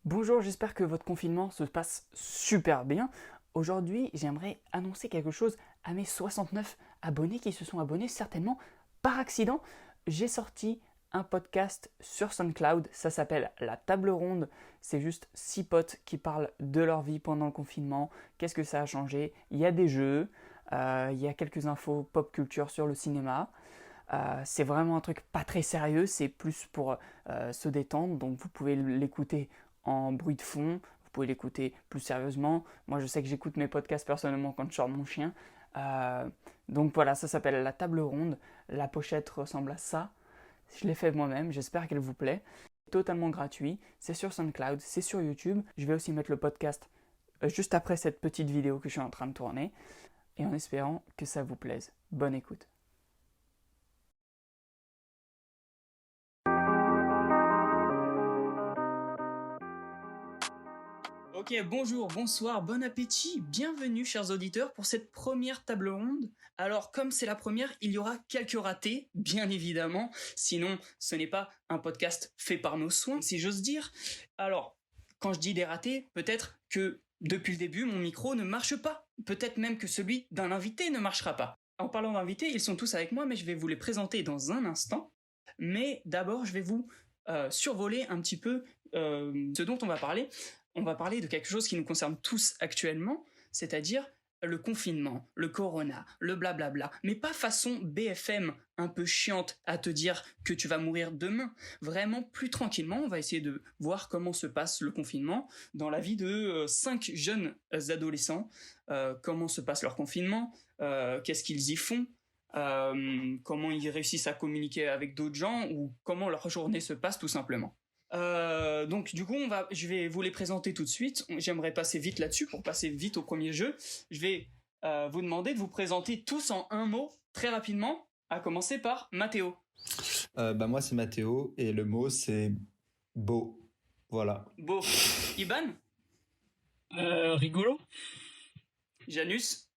Bonjour, j'espère que votre confinement se passe super bien. Aujourd'hui, j'aimerais annoncer quelque chose à mes 69 abonnés qui se sont abonnés certainement par accident. J'ai sorti un podcast sur SoundCloud, ça s'appelle La Table Ronde. C'est juste 6 potes qui parlent de leur vie pendant le confinement, qu'est-ce que ça a changé. Il y a des jeux, il y a quelques infos pop culture sur le cinéma. C'est vraiment un truc pas très sérieux, c'est plus pour se détendre, donc vous pouvez l'écouter en bruit de fond, vous pouvez l'écouter plus sérieusement. Moi je sais que j'écoute mes podcasts personnellement quand je sors mon chien. Donc voilà, ça s'appelle La Table Ronde, la pochette ressemble à ça. Je l'ai fait moi-même, j'espère qu'elle vous plaît. C'est totalement gratuit, c'est sur SoundCloud, c'est sur YouTube. Je vais aussi mettre le podcast juste après cette petite vidéo que je suis en train de tourner, et en espérant que ça vous plaise. Bonne écoute. Ok, bonjour, bonsoir, bon appétit, bienvenue chers auditeurs pour cette première table ronde. Alors comme c'est la première, il y aura quelques ratés, bien évidemment, sinon ce n'est pas un podcast fait par nos soins, si j'ose dire. Alors, quand je dis des ratés, peut-être que depuis le début mon micro ne marche pas, peut-être même que celui d'un invité ne marchera pas. En parlant d'invités, ils sont tous avec moi, mais je vais vous les présenter dans un instant. Mais d'abord, je vais vous survoler un petit peu ce dont on va parler. On va parler de quelque chose qui nous concerne tous actuellement, c'est-à-dire le confinement, le corona, le blablabla, mais pas façon BFM un peu chiante à te dire que tu vas mourir demain. Vraiment plus tranquillement, on va essayer de voir comment se passe le confinement dans la vie de 5 jeunes adolescents, comment se passe leur confinement, qu'est-ce qu'ils y font, comment ils réussissent à communiquer avec d'autres gens ou comment leur journée se passe tout simplement. Donc du coup je vais vous les présenter tout de suite. J'aimerais passer vite là-dessus pour passer vite au premier jeu. Je vais vous demander de vous présenter tous en un mot très rapidement, à commencer par Mathéo. Moi c'est Mathéo et le mot c'est beau. Voilà. Beau. Iban. Rigolo. Janus,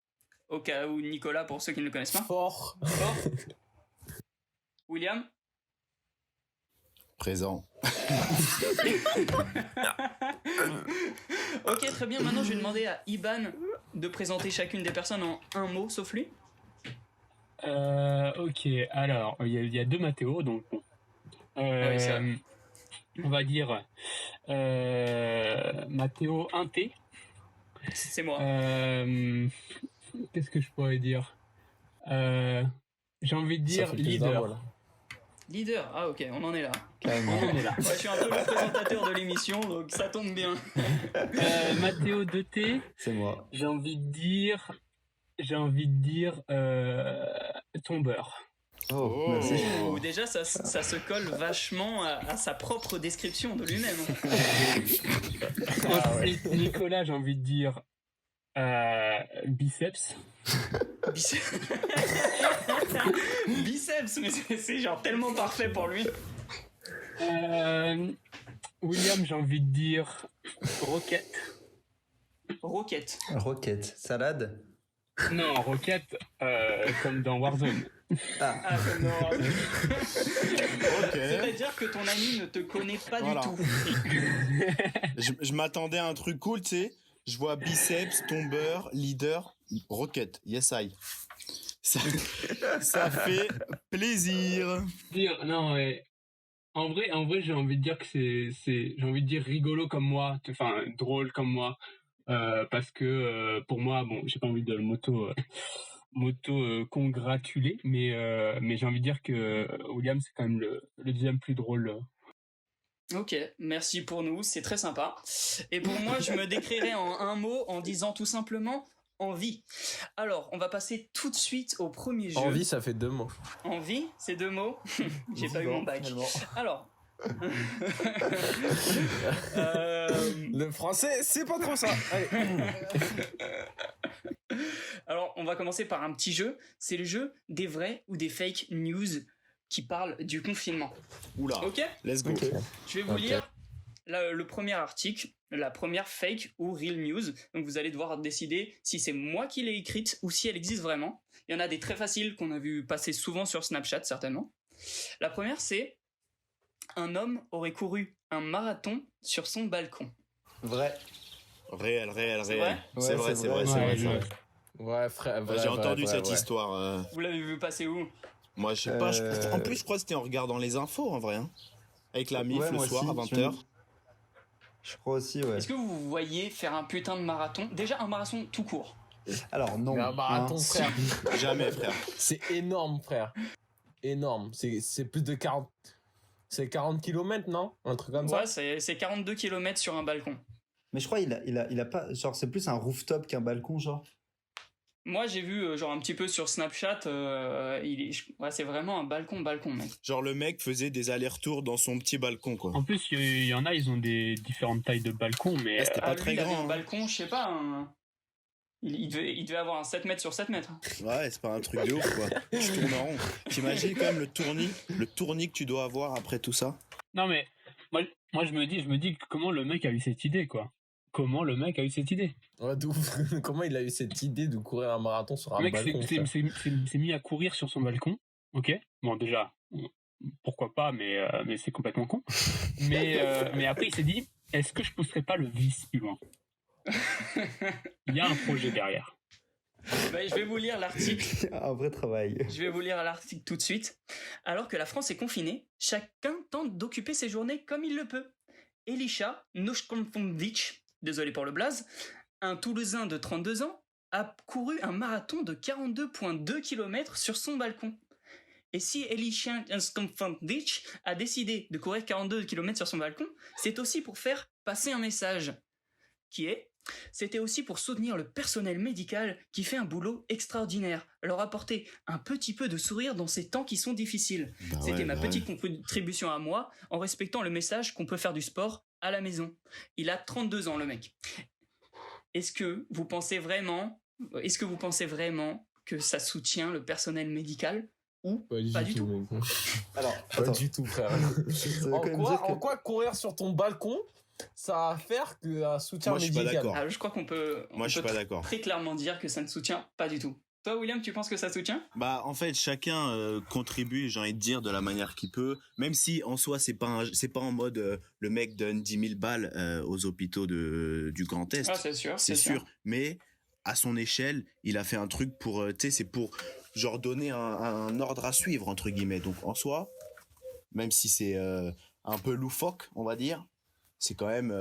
au cas où Nicolas pour ceux qui ne le connaissent pas. Fort. William. Présent. Ok, très bien. Maintenant, je vais demander à Iban de présenter chacune des personnes en un mot, sauf lui. Ok, alors, il y a deux Mathéo, donc bon. Oui, c'est vrai. On va dire Mathéo 1T. C'est moi. Qu'est-ce que je pourrais dire J'ai envie de dire leader. Voilà. Leader, ah ok, on en est là. Carrément. On en est là. Ouais, je suis un peu le présentateur de l'émission, donc ça tombe bien. Mathéo 2T. C'est moi. J'ai envie de dire tombeur. Oh, merci. Oh, déjà, ça se colle vachement à sa propre description de lui-même. Ensuite, Nicolas, j'ai envie de dire biceps. Biceps, mais c'est genre tellement parfait pour lui. William, j'ai envie de dire roquette. Roquette. Roquette. Salade. Non, roquette, comme dans Warzone. Ah, non. Ok. C'est-à-dire que ton ami ne te connaît pas Voilà. du tout. Je m'attendais à un truc cool, tu sais. Je vois biceps, tombeur, leader, roquette. Yes, I. Ça fait plaisir. Non, mais en vrai, j'ai envie de dire que j'ai envie de dire rigolo comme moi, enfin drôle comme moi, parce que pour moi, bon, j'ai pas envie de m'auto congratuler, mais j'ai envie de dire que William c'est quand même le deuxième plus drôle. Ok, merci pour nous, c'est très sympa. Et pour moi, je me décrirais en un mot en disant tout simplement envie. Alors, on va passer tout de suite au premier jeu. Envie, ça fait 2 mots. Envie, c'est 2 mots. J'ai pas eu mon bac. Alors. Le français, c'est pas trop ça. Allez. Alors, on va commencer par un petit jeu. C'est le jeu des vrais ou des fake news qui parlent du confinement. Oula. Ok ? Let's go. Ok. Je vais vous lire le premier article, la première fake ou real news. Donc vous allez devoir décider si c'est moi qui l'ai écrite ou si elle existe vraiment. Il y en a des très faciles qu'on a vu passer souvent sur Snapchat certainement. La première c'est un homme aurait couru un marathon sur son balcon. Vrai. Réel. C'est vrai C'est vrai. Ouais, frère. Vrai, J'ai entendu vrai, cette vrai. histoire. Vous l'avez vu passer où? Moi, je sais pas. En plus, je crois que c'était en regardant les infos, en vrai. Hein. Avec la MIF Ouais, le moi soir aussi, à 20h. Je crois aussi, ouais. Est-ce que vous voyez faire un putain de marathon? Déjà un marathon tout court. Alors, non. Mais un marathon, hein. frère. Jamais, frère. C'est énorme, frère. Énorme. C'est plus de 40. C'est 40 km, non? Un truc comme ça? Ouais, c'est 42 km sur un balcon. Mais je crois il a pas. Genre, c'est plus un rooftop qu'un balcon, genre. Moi, j'ai vu genre un petit peu sur Snapchat, ouais, c'est vraiment un balcon, mec. Genre, le mec faisait des allers-retours dans son petit balcon, quoi. En plus, il y en a, ils ont des différentes tailles de balcons, mais Ah, c'était pas Lui, très il avait grand. un Hein. balcon, je sais pas, il devait avoir un 7 mètres sur 7 mètres. Ouais, c'est pas un truc de ouf, quoi. Tu tournes en rond. T'imagines quand même le tournis que tu dois avoir après tout ça? non, mais moi je me dis comment le mec a eu cette idée, quoi. Comment le mec a eu cette idée? Ouais, de ouf. Comment il a eu cette idée de courir un marathon sur un Le mec balcon, frère? s'est mis à courir sur son balcon, ok? Bon, déjà, pourquoi pas, mais c'est complètement con. Mais après, il s'est dit, est-ce que je pousserais pas le vice plus loin? Il y a un projet derrière. Bah, je vais vous lire l'article. Un vrai travail. Je vais vous lire l'article tout de suite. Alors que la France est confinée, chacun tente d'occuper ses journées comme il le peut. Elisha Noshkonfondic, désolé pour le blaze, un Toulousain de 32 ans, a couru un marathon de 42,2 km sur son balcon. Et si Elisha Noshkonfondic a décidé de courir 42 km sur son balcon, c'est aussi pour faire passer un message, qui est: c'était aussi pour soutenir le personnel médical qui fait un boulot extraordinaire, leur apporter un petit peu de sourire dans ces temps qui sont difficiles. Bah C'était ouais, ma bah petite contribution à moi, en respectant le message qu'on peut faire du sport à la maison. Il a 32 ans, le mec. Est-ce que vous pensez vraiment que ça soutient le personnel médical ou pas du tout? mec. Alors, Pas attends. du tout, frère. Ça veut En quand même quoi, dire que- en quoi courir sur ton balcon, ça va faire qu'un soutien Moi, je suis pas médical? d'accord. Ah, je crois qu'on peut, Moi, je suis pas d'accord. très clairement dire que ça ne soutient pas du tout. Toi, William, tu penses que ça soutient? Bah, en fait, chacun contribue, j'ai envie de dire, de la manière qu'il peut. Même si, en soi, c'est pas en mode le mec donne 10 000 balles aux hôpitaux du Grand Est. Ah, c'est sûr, c'est sûr. Mais à son échelle, il a fait un truc pour, tu sais, c'est pour genre donner un ordre à suivre, entre guillemets. Donc, en soi, même si c'est un peu loufoque, on va dire, c'est quand même,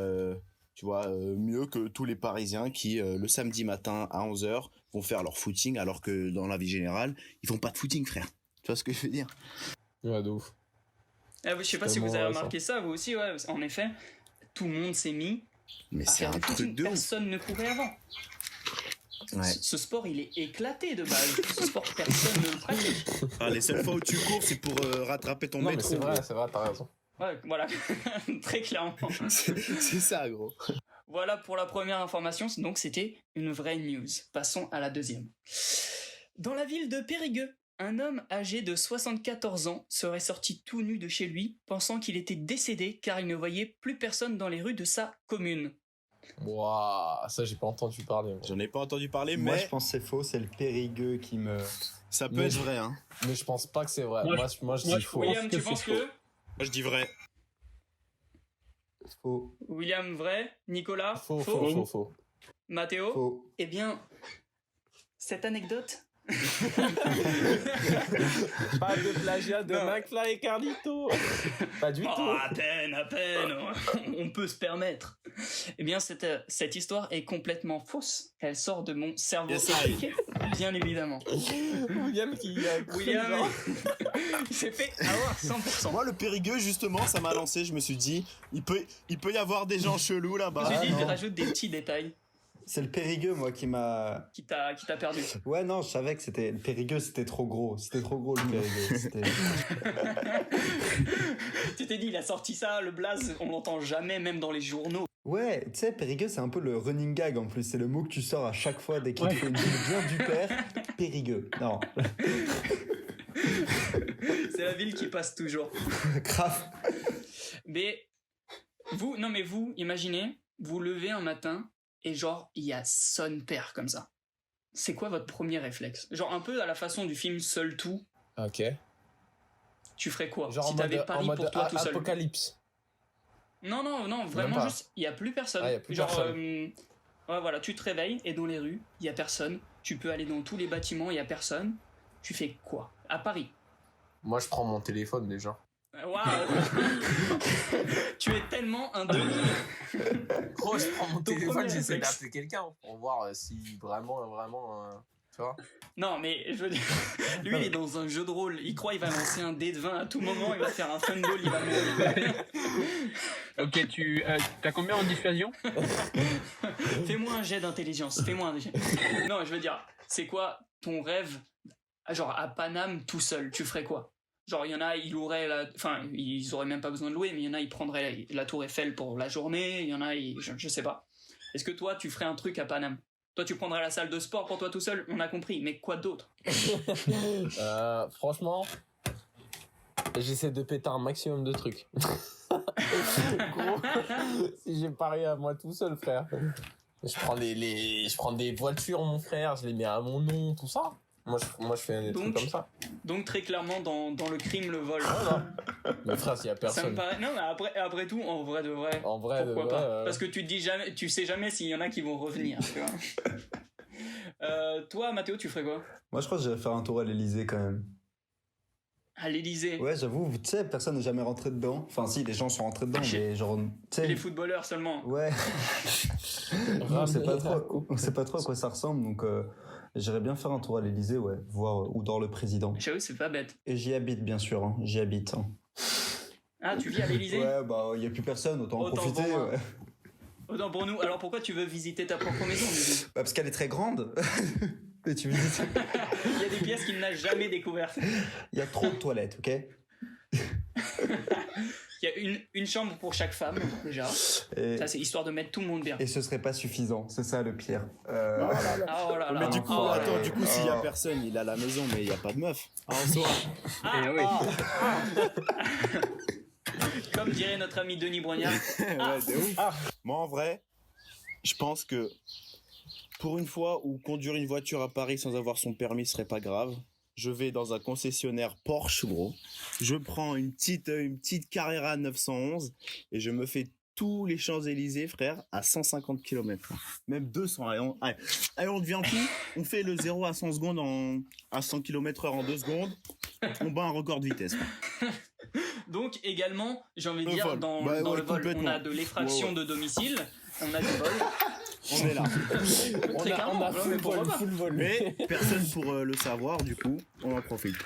tu vois, mieux que tous les Parisiens qui, le samedi matin à 11h, vont faire leur footing, alors que dans la vie générale, ils font pas de footing, frère. Tu vois ce que je veux dire? Ouais, de ouf. Ah, je sais pas si vous avez remarqué ça, vous aussi, ouais. En effet, tout le monde s'est mis Mais à c'est faire un du truc footing. de ouf. Personne ne courait avant. Ouais. Ce sport, il est éclaté de base. Ce sport, personne ne le pratique. Ah, les seules fois où tu cours, c'est pour rattraper ton Non, mais métro. c'est vrai, t'as raison. Ouais, voilà. Très clairement. C'est ça, gros. Voilà pour la première information. Donc, c'était une vraie news. Passons à la deuxième. Dans la ville de Périgueux, un homme âgé de 74 ans serait sorti tout nu de chez lui, pensant qu'il était décédé car il ne voyait plus personne dans les rues de sa commune. Waouh, ça j'ai pas entendu parler. Moi. J'en ai pas entendu parler, Moi, mais je pense que c'est faux, c'est le Périgueux qui me. ça peut Mais être je- vrai, hein. Mais je pense pas que c'est vrai. Moi, Moi, je moi, dis je faux. pense William, que tu c'est penses faux. que... Moi, je dis vrai. Faux. William, vrai. Nicolas, Faux. Mathéo. Faux. Eh bien, cette anecdote... Pas de plagiat de Non. McFly et Carlito. Pas du Oh, tout. à peine, on peut se permettre. Eh bien, cette histoire est complètement fausse. Elle sort de mon cerveau Yes, I. éduqué, bien évidemment. William qui a cru, William, genre. il s'est fait avoir 100%. Moi, le Périgueux, justement, ça m'a lancé. Je me suis dit, il peut y avoir des gens chelous Je là-bas. me suis dit, non. il rajoute des petits détails C'est le Périgueux, moi, qui m'a. qui t'a perdu. Ouais, non, je savais que c'était. Le Périgueux, c'était trop gros. C'était trop gros, le Périgueux. C'était- Tu t'es dit, il a sorti ça, le blaze, on l'entend jamais, même dans les journaux. Ouais, tu sais, Périgueux, c'est un peu le running gag en plus. C'est le mot que tu sors à chaque fois dès qu'il Ouais. te faut une ville bien du père. Périgueux. Non, C'est la ville qui passe toujours. grave. Mais vous, imaginez, vous levez un matin et genre, il y a son père comme ça. C'est quoi votre premier réflexe? Genre un peu à la façon du film Seul Tout. Ok. tu ferais quoi Genre si t'avais Paris pour toi tout seul? apocalypse. Non, vraiment pas. juste, il y a plus personne. Ah, y a plus Genre, personne. ouais, voilà, tu te réveilles et dans les rues, il y a personne. Tu peux aller dans tous les bâtiments, il y a personne. Tu fais quoi? À Paris. Moi, je prends mon téléphone déjà. Waouh. Tu es tellement un demi. Gros, je prends mon Ton téléphone, premier j'essaie réflexe. d'appeler quelqu'un pour voir si vraiment, tu vois. Non, mais je veux dire, lui, il est dans un jeu de rôle. Il croit qu'il va lancer un dé de 20 à tout moment. Il va faire un fumble, il va mourir. Ok, t'as combien en dissuasion? Fais-moi un jet d'intelligence. Fais-moi un jet. Non, je veux dire, c'est quoi ton rêve? Genre, à Paname, tout seul, tu ferais quoi? Genre, il y en a, ils loueraient enfin, ils auraient même pas besoin de louer, mais il y en a, ils prendraient la Tour Eiffel pour la journée. Il y en a, je sais pas. Est-ce que toi, tu ferais un truc à Paname? Toi, tu prendrais la salle de sport pour toi tout seul? On a compris, mais quoi d'autre? Franchement, j'essaie de péter un maximum de trucs. Gros, si j'ai parié à moi tout seul, frère. Je prends des voitures, mon frère, je les mets à mon nom, tout ça. Moi, je fais des trucs comme ça. Donc, très clairement, dans le crime, le vol. Voilà. Mais frère, s'il y a Ça me personne. paraît... Non, mais après tout, en vrai de vrai, En vrai, pourquoi de pas? vrai, Parce que tu te dis jamais, tu sais jamais s'il y en a qui vont revenir, tu vois. Toi, Mathéo, tu ferais quoi? Moi, je crois que j'irais faire un tour à l'Elysée quand même. À l'Elysée. Ouais, j'avoue, tu sais, personne n'est jamais rentré dedans. Enfin, si, les gens sont rentrés dedans, mais genre, tu sais. Les footballeurs seulement. Ouais. Ramener on sait pas la trop, coupe. on sait pas trop à quoi ça ressemble, donc j'irais bien faire un tour à l'Elysée, ouais, voir où dort le président. J'avoue, c'est pas bête. Et j'y habite, bien sûr, hein, j'y habite. Hein. Ah, tu vis à l'Elysée? Ouais, bah, il y a plus personne, autant en Autant profiter, pour moi. ouais. Autant pour nous. Alors pourquoi tu veux visiter ta propre maison, du coup? Bah, parce qu'elle est très grande. Et tu visites. Il y a des pièces qu'il n'a jamais découvertes. Il y a trop de toilettes, ok? Il y a une chambre pour chaque femme, déjà. Et, Ça, c'est histoire de mettre tout le monde bien. et ce serait pas suffisant, c'est ça le pire. Ah, oh là là. Mais du coup, Oh là là. attends, du coup, s'il y a personne, il a la maison, mais il y a pas de meuf. Ah, en soi. Eh oui. Comme dirait notre ami Denis Brognard. Ouais, de ouf. Moi, en vrai, je pense que pour une fois où conduire une voiture à Paris sans avoir son permis serait pas grave, je vais dans un concessionnaire Porsche, gros. Je prends une petite Carrera 911 et je me fais tous les Champs-Élysées, frère, à 150 km. Même 200. Allez, on devient fou. On fait le 0 à 100 secondes à 100 km/h en 2 secondes. On bat un record de vitesse. Donc également, j'ai envie de Le dire, vol. dans Bah, le ouais, vol, on complètement. a de l'effraction Ouais. de domicile, on a du vol. On est là. Très clairement, on a ouais, full mais pourquoi vol, pas. full vol. Mais personne pour le savoir, du coup, on en profite.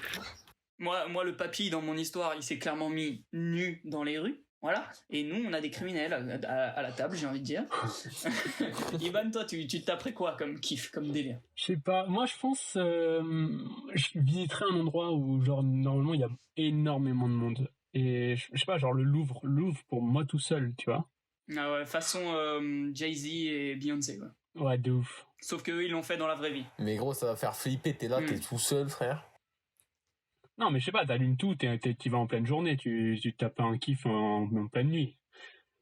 Moi, le papy, dans mon histoire, il s'est clairement mis nu dans les rues. Voilà. Et nous, on a des criminels à la table, j'ai envie de dire. Ivan, toi, tu te taperais quoi comme kiff, comme délire? Je sais pas, moi je pense je visiterais un endroit où genre normalement il y a énormément de monde. Et je sais pas, genre le Louvre pour moi tout seul, tu vois. Ah ouais, façon Jay-Z et Beyoncé, quoi. Ouais, de ouf. Sauf qu'eux, ils l'ont fait dans la vraie vie. Mais gros, ça va faire flipper. T'es là, t'es tout seul, frère. Non, mais je sais pas, t'allumes tout, tu vas en pleine journée, tu tapes un kiff en pleine nuit.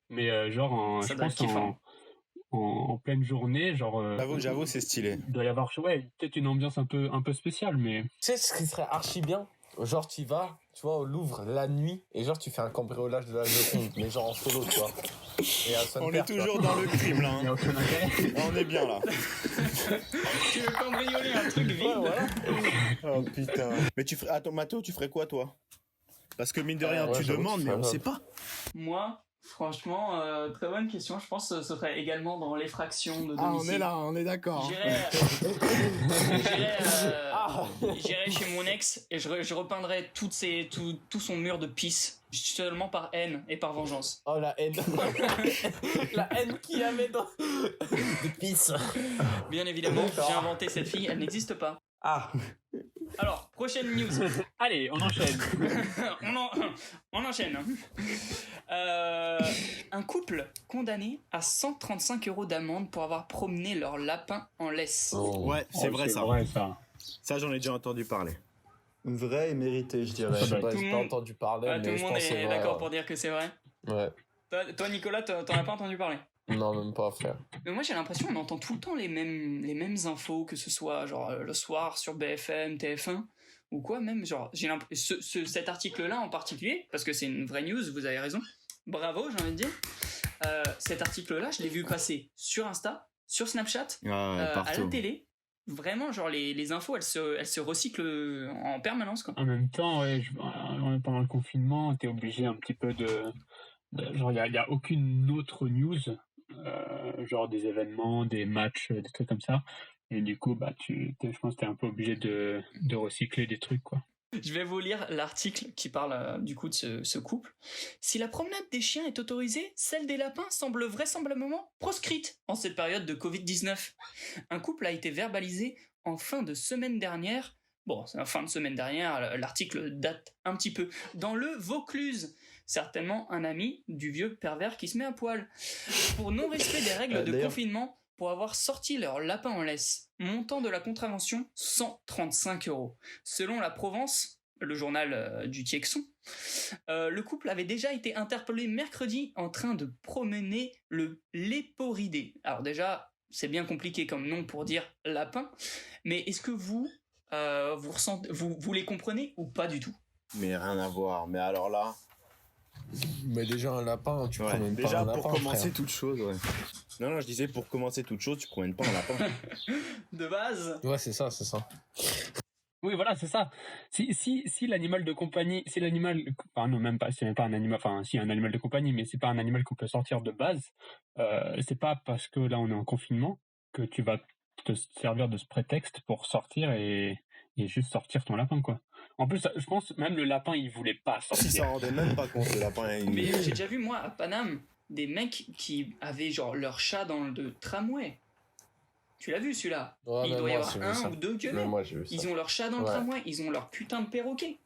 Mais genre, Ça je doit pense être kiffant. en pleine journée, genre... J'avoue, c'est stylé. il doit y avoir, ouais, peut-être une ambiance un peu spéciale, mais... Tu sais ce qui serait archi bien? Genre, tu vas, tu vois, au Louvre la nuit et genre, tu fais un cambriolage de la Joconde, mais genre en solo, tu vois. Et à son On père, est tu vois. toujours dans le crime, là. Il y a Hein. aucun intérêt. On est bien, là. Tu veux cambrioler un truc vide? Ouais, voilà. Oh, putain. Mais tu ferais... Attends, Mathéo, tu ferais quoi, toi? Parce que, mine de rien, ouais, tu j'avoue, demandes, tu mais on ferais sait pas. Moi, franchement, très bonne question. Je pense que ce serait également dans l'effraction de domicile. Ah, on est là, on est d'accord. J'irais chez mon ex et je repeindrais tout son mur de pisse seulement par haine et par vengeance. Oh, la haine. La haine qu'il y avait dans... de pisse. Bien évidemment, j'ai inventé cette fille, elle n'existe pas. Ah, Alors, prochaine news. Allez, on enchaîne. on enchaîne. Un couple condamné à 135 € d'amende pour avoir promené leur lapin en laisse. Oh. Ouais, c'est vrai, ça. vrai, ça. Ça, j'en ai déjà entendu parler. vrai et mérité, je dirais. Je sais pas, Tout le j'ai pas monde- entendu parler, Ah, tout mais le je monde pense que c'est est vrai. d'accord pour dire que c'est vrai. Ouais. Toi, Nicolas, t'en as pas entendu parler? Non, même pas, frère. Mais moi j'ai l'impression qu'on entend tout le temps les mêmes infos, que ce soit genre le soir sur BFM, TF1. ou quoi même, genre cet article-là en particulier, parce que c'est une vraie news, vous avez raison, bravo j'ai envie de dire, cet article-là je l'ai vu passer sur Insta, sur Snapchat, à la télé, vraiment genre les infos elles se recyclent en permanence quoi. En même temps, ouais, pendant le confinement, t'es obligé un petit peu genre, il y a aucune autre news, genre des événements, des matchs, des trucs comme ça. Et du coup, bah, je pense que t'es un peu obligé de recycler des trucs, quoi. Je vais vous lire l'article qui parle du coup de ce couple. Si la promenade des chiens est autorisée, celle des lapins semble vraisemblablement proscrite en cette période de Covid-19. Un couple a été verbalisé en fin de semaine dernière. Bon, c'est la fin de semaine dernière, l'article date un petit peu. Dans le Vaucluse, certainement un ami du vieux pervers qui se met à poil. Pour non-respect des règles de confinement, pour avoir sorti leur lapin en laisse, montant de la contravention 135 €. Selon la Provence, le journal du Tiexon, le couple avait déjà été interpellé mercredi en train de promener le léporidé. Alors déjà, c'est bien compliqué comme nom pour dire lapin, mais est-ce que vous les comprenez ou pas du tout? Mais rien à voir. Mais alors là... Mais déjà un lapin, tu promènes pas déjà un lapin, pour commencer frère. toute chose, ouais. Non, je disais pour commencer toute chose, tu promènes pas un lapin. De base. Ouais, c'est ça. Oui, voilà, c'est ça. Si l'animal de compagnie, enfin non, même pas, c'est même pas un animal, enfin si un animal de compagnie, mais c'est pas un animal qu'on peut sortir de base. C'est pas parce que là on est en confinement que tu vas te servir de ce prétexte pour sortir et juste sortir ton lapin, quoi. En plus, je pense même le lapin il voulait pas sortir. Il s'en rendait même pas compte, le lapin. Mais j'ai déjà vu moi à Paname des mecs qui avaient genre leur chat dans le tramway. Tu l'as vu celui-là? Ouais, il doit y moi, avoir j'ai vu un ça. ou deux gueulets. Moi, j'ai vu ça. Ils ont leur chat dans le tramway, ils ont leur putain de perroquet.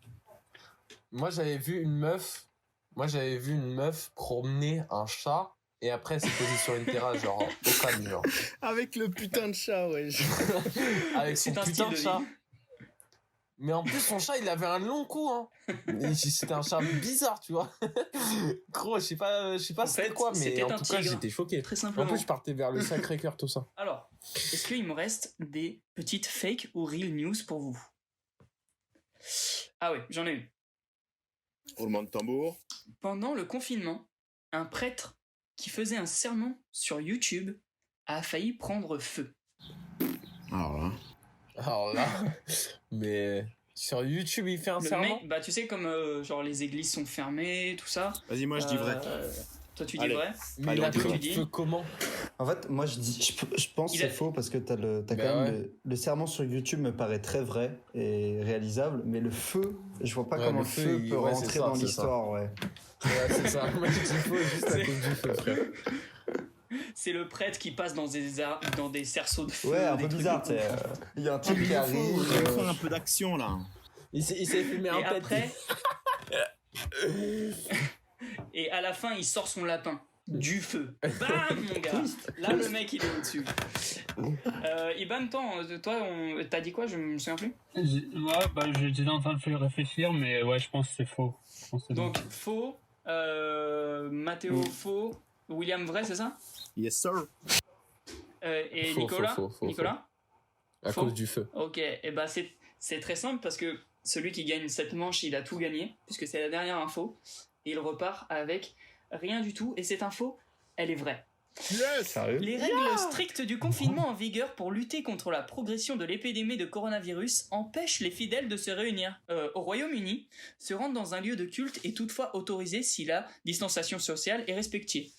Moi, j'avais vu une meuf promener un chat et après elle s'est posée sur une terrasse, genre au calme, genre. Avec le putain de chat, ouais. Avec son C'est un putain de style de chat. vie. Mais en plus, son chat, il avait un long cou, hein. Et c'était un chat bizarre, tu vois. Gros, je sais pas c'était fait, quoi, mais c'était en un tout cas, tigre. j'étais choqué. Très En simplement. plus, je partais vers le Sacré-Cœur, tout ça. Alors, est-ce qu'il me reste des petites fake ou real news pour vous? Ah oui, j'en ai une. Roulement de tambour. Pendant le confinement, un prêtre qui faisait un sermon sur YouTube a failli prendre feu. Alors là, mais sur YouTube, il fait un Le serment. mec, bah tu sais comme genre les églises sont fermées, tout ça. Vas-y, moi je dis vrai. Toi tu dis Allez. vrai. Mais Allez, il a on dit pris quoi. le feu comment? En fait, moi, je pense que Il c'est a- faux parce que t'as quand Bah même ouais. le serment sur YouTube me paraît très vrai et réalisable, mais le feu, je vois pas Ouais, comment le le feu, feu il- peut ouais, c'est rentrer ça, dans c'est l'histoire, ouais. Ouais, c'est ça. Moi, je dis faux juste à cause du feu, frère. C'est le prêtre qui passe dans des cerceaux de feu. Ouais, un des peu trucs bizarre, de tu sais. ouf. Il y a un truc qui Il arrive. faut un peu d'action là. Il s'est filmé un Et pet. après, et à la fin, il sort son lapin du feu. Bam, mon gars. Là, le mec, il est au-dessus. Iban, toi, t'as dit quoi? Je me souviens plus. Ouais, bah j'étais en train de faire réfléchir, mais ouais, je pense que c'est faux. Je pense que c'est Donc, faux. Mathéo, faux. William, vrai, c'est ça? Yes sir. Et Faux, Nicolas? faux, Nicolas? À Faux. cause du feu. Ok, et bah c'est très simple parce que celui qui gagne cette manche, il a tout gagné, puisque c'est la dernière info, et il repart avec rien du tout, et cette info, elle est vraie. Yes. Sérieux? Les règles strictes du confinement en vigueur pour lutter contre la progression de l'épidémie de coronavirus empêchent les fidèles de se réunir. Au Royaume-Uni, se rendre dans un lieu de culte est toutefois autorisé si la distanciation sociale est respectée.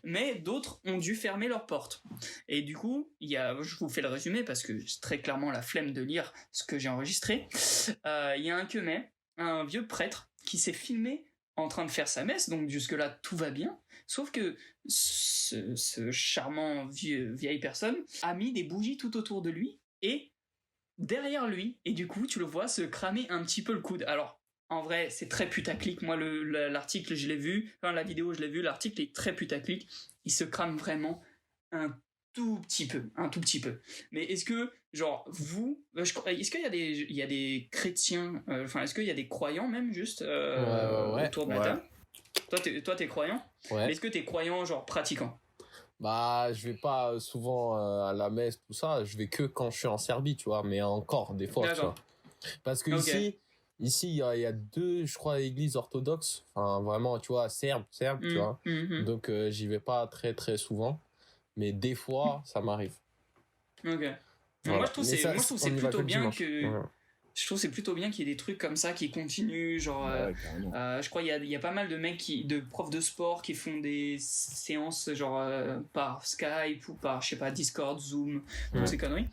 Mais d'autres ont dû fermer leurs portes. Et du coup, je vous fais le résumé parce que c'est très clairement la flemme de lire ce que j'ai enregistré. Il y a un quemet, un vieux prêtre, qui s'est filmé en train de faire sa messe, donc jusque-là tout va bien. Sauf que ce charmant vieille personne a mis des bougies tout autour de lui et derrière lui, et du coup tu le vois se cramer un petit peu le coude. Alors en vrai c'est très putaclic, moi l'article je l'ai vu, enfin la vidéo je l'ai vu, l'article est très putaclic, il se crame vraiment un tout petit peu. Mais est-ce que genre vous, est-ce qu'il y a des chrétiens, enfin est-ce qu'il y a des croyants même juste Ouais. autour de la table? Toi, t'es croyant? Ouais. Mais est-ce que t'es croyant, genre pratiquant? Bah, je vais pas souvent à la messe, tout ça. Je vais que quand je suis en Serbie, tu vois. Mais encore, des fois, tu D'accord. vois. Parce que Ok. ici, il y a 2, je crois, églises orthodoxes. Enfin, vraiment, tu vois, serbes, tu vois. Donc, j'y vais pas très, très souvent. Mais des fois, ça m'arrive. Ok. Voilà. Moi, je trouve Mais ça, moi, je trouve on c'est y va que plutôt le bien dimanche. que. Ouais. Je trouve c'est plutôt bien qu'il y ait des trucs comme ça qui continuent. Genre, Ouais, carrément. je crois il y a pas mal de mecs de profs de sport qui font des séances genre par Skype ou par je sais pas Discord, Zoom, toutes Ouais. ces conneries.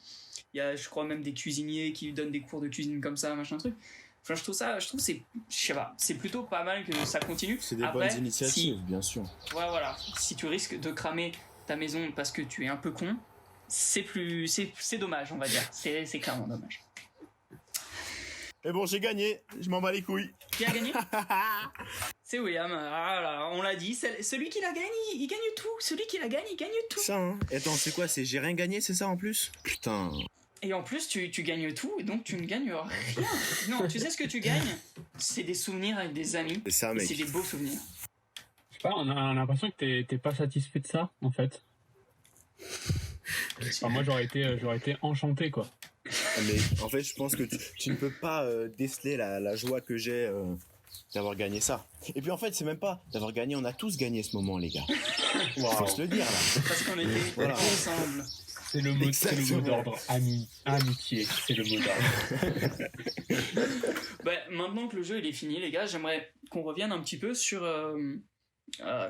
Il y a je crois même des cuisiniers qui donnent des cours de cuisine comme ça, machin truc. Enfin, je trouve c'est je sais pas, c'est plutôt pas mal que ça continue. C'est des Après, bonnes initiatives, bien sûr. voilà, si tu risques de cramer ta maison parce que tu es un peu con, c'est dommage, on va dire. C'est clairement dommage. Et bon, j'ai gagné, je m'en bats les couilles. Qui a gagné? C'est William. Ah là, on l'a dit. Celui qui la gagne, il gagne tout. Celui qui la gagne, il gagne tout. Ça, hein. Et attends, c'est quoi? C'est j'ai rien gagné, c'est ça en plus? Putain. Et en plus, tu gagnes tout, et donc tu ne gagnes rien. Non, tu sais ce que tu gagnes? C'est des souvenirs avec des amis. C'est ça, Et mec. c'est des beaux souvenirs. Je sais pas, on a l'impression que t'es pas satisfait de ça, en fait. Enfin, moi, j'aurais été enchanté, quoi. Mais en fait, je pense que tu ne peux pas déceler la joie que j'ai d'avoir gagné ça. Et puis en fait, c'est même pas d'avoir gagné, on a tous gagné ce moment, les gars. Faut se le dire, là. Parce qu'on était Voilà. ensemble. C'est le mot Exactement. d'ordre. Amitié, c'est le mot d'ordre. Maintenant que le jeu il est fini, les gars, j'aimerais qu'on revienne un petit peu sur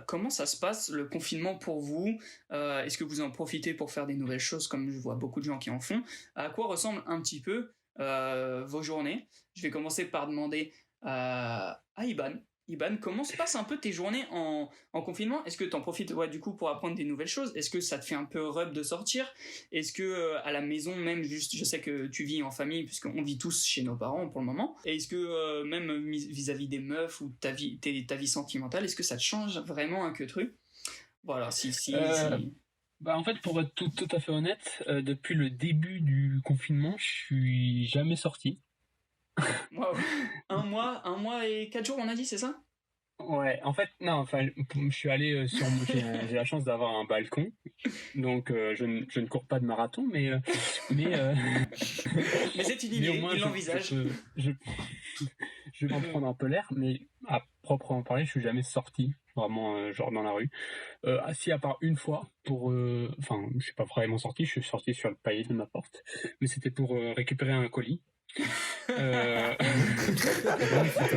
comment ça se passe le confinement pour vous. Est-ce que vous en profitez pour faire des nouvelles choses comme je vois beaucoup de gens qui en font? À quoi ressemblent un petit peu vos journées? Je vais commencer par demander à Iban. Iban, comment se passent un peu tes journées en confinement? Est-ce que tu en profites du coup pour apprendre des nouvelles choses? Est-ce que ça te fait un peu rub de sortir? Est-ce que à la maison même, juste, je sais que tu vis en famille puisqu'on vit tous chez nos parents pour le moment. Et est-ce que même vis-à-vis des meufs ou ta vie sentimentale, est-ce que ça te change vraiment un que truc? Voilà, si. En fait, pour être tout à fait honnête, depuis le début du confinement, je suis jamais sorti. Wow. un mois et 4 jours, on a dit, c'est ça? Ouais, en fait, non, enfin, je suis allé j'ai la chance d'avoir un balcon, donc je ne cours pas de marathon, mais Mais c'est une idée, mais au moins il l'envisage. je vais en prendre un peu l'air, mais à proprement parler, je suis jamais sorti vraiment genre dans la rue. Si à part une fois pour, enfin, je suis pas vraiment sorti, je suis sorti sur le palier de ma porte, mais c'était pour récupérer un colis. C'était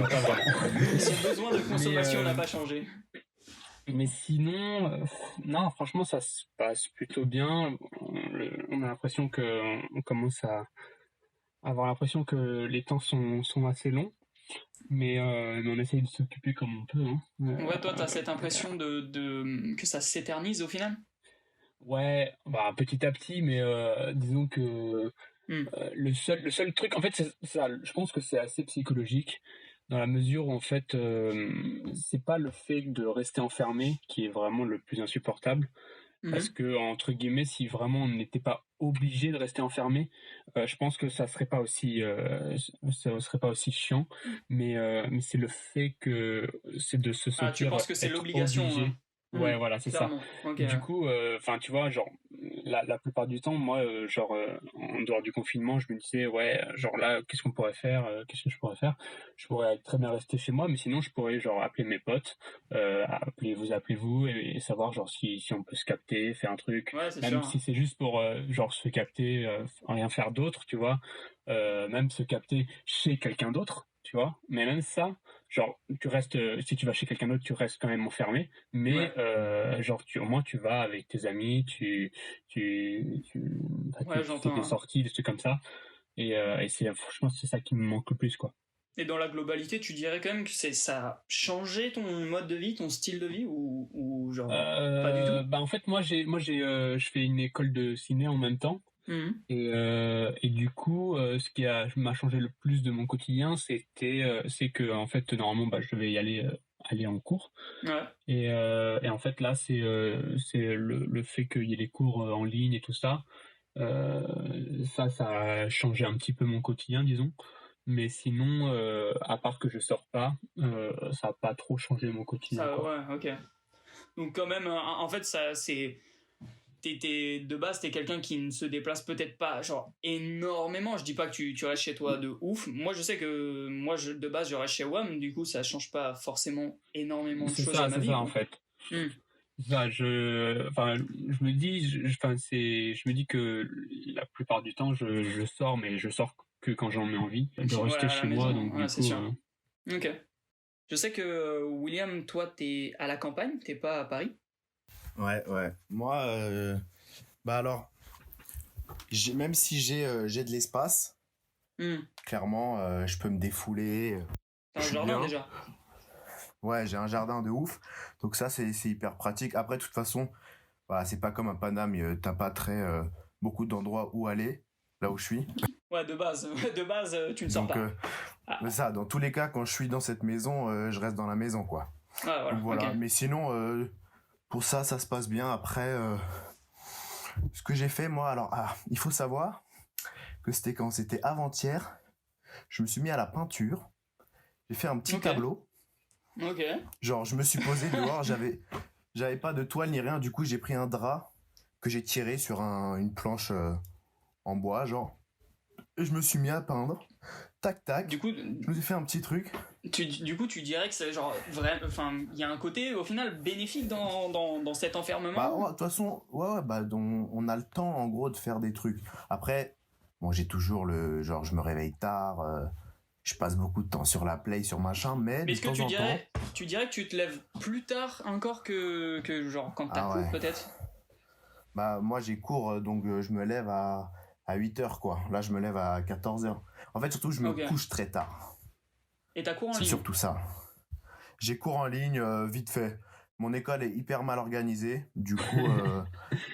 pas vraiment. Son besoin de consommation Mais, n'a pas changé. Mais sinon, non, franchement, ça se passe plutôt bien. On a l'impression on commence à avoir l'impression que les temps sont assez longs, mais on essaye de s'occuper comme on peut. Hein. Ouais, toi, t'as cette impression que ça s'éternise au final? Ouais, petit à petit, mais disons que le seul truc, en fait, ça, je pense que c'est assez psychologique, dans la mesure où, en fait, c'est pas le fait de rester enfermé qui est vraiment le plus insupportable, parce que, entre guillemets, si vraiment on n'était pas obligé de rester enfermé, je pense que ça serait pas aussi chiant, mais c'est le fait que c'est de se sentir tu penses que c'est être l'obligation, obligé. hein. Ouais, voilà, c'est ça. Okay. Du coup, enfin, tu vois, genre, la plupart du temps, moi, en dehors du confinement, je me disais, ouais, genre là, qu'est-ce qu'on pourrait faire? Qu'est-ce que je pourrais faire? Je pourrais très bien rester chez moi, mais sinon, je pourrais, genre, appeler mes potes, appeler vous, et savoir, genre, si on peut se capter, faire un truc. Ouais, c'est même sûr. si c'est juste pour, genre, se capter, rien faire d'autre, tu vois. Même se capter chez quelqu'un d'autre, tu vois. Mais même ça, genre, tu restes, si tu vas chez quelqu'un d'autre, tu restes quand même enfermé, mais genre, au moins, tu vas avec tes amis, tu fais des sorties, des trucs comme ça, et franchement, c'est ça qui me manque le plus, quoi. Et dans la globalité, tu dirais quand même que ça a changé ton mode de vie, ton style de vie, ou genre pas du tout? En fait, je fais une école de ciné en même temps. Et du coup, ce qui m'a changé le plus de mon quotidien, c'est que en fait normalement je devais y aller en cours. Ouais. Et en fait là c'est le fait qu'il y ait les cours en ligne et tout ça, ça a changé un petit peu mon quotidien, disons. Mais sinon, à part que je sors pas, ça a pas trop changé mon quotidien. Ouais, ok. Donc quand même, en fait, ça c'est de base, t'es quelqu'un qui ne se déplace peut-être pas, genre, énormément. Je dis pas que tu restes chez toi de ouf. Moi, je sais que de base, je reste chez WAM. Du coup, ça change pas forcément énormément de choses à ma vie. C'est ça, en fait. Ça, je me dis que la plupart du temps, je sors, mais je sors que quand j'en ai envie de rester chez moi. Donc, du coup, sûr. Ok. Je sais que, William, toi, t'es à la campagne, t'es pas à Paris. Ouais. Moi, alors, même si j'ai de l'espace, clairement, je peux me défouler. T'as un jardin déjà? Ouais, j'ai un jardin de ouf. Donc ça, c'est hyper pratique. Après, de toute façon, voilà, c'est pas comme un Paname, t'as pas beaucoup d'endroits où aller, là où je suis. Ouais, de base, tu ne sors Donc, pas. ça, dans tous les cas, quand je suis dans cette maison, je reste dans la maison, quoi. Ah, voilà. Donc, voilà. Okay. Mais sinon, pour ça se passe bien. Après, ce que j'ai fait, moi, alors, il faut savoir que c'était avant-hier, je me suis mis à la peinture. J'ai fait un petit tableau. Ok. Genre, je me suis posé dehors, j'avais pas de toile ni rien, du coup, j'ai pris un drap que j'ai tiré sur une planche en bois, genre. Et je me suis mis à peindre. Tac, tac. Du coup, je me suis fait un petit truc. Du coup, tu dirais que c'est genre vrai, enfin, il y a un côté au final bénéfique dans cet enfermement. Bah, de toute façon, on a le temps en gros de faire des trucs. Après, bon, j'ai toujours je me réveille tard, je passe beaucoup de temps sur la play, sur machin, mais de est-ce que tu dirais que tu te lèves plus tard encore que genre quand t'as cours peut-être? Bah, moi j'ai cours, donc je me lève à 8h, quoi. Là, je me lève à 14h. En fait, surtout, je me couche très tard. Et t'as cours en ligne? C'est surtout ça. J'ai cours en ligne, vite fait. Mon école est hyper mal organisée. Du coup,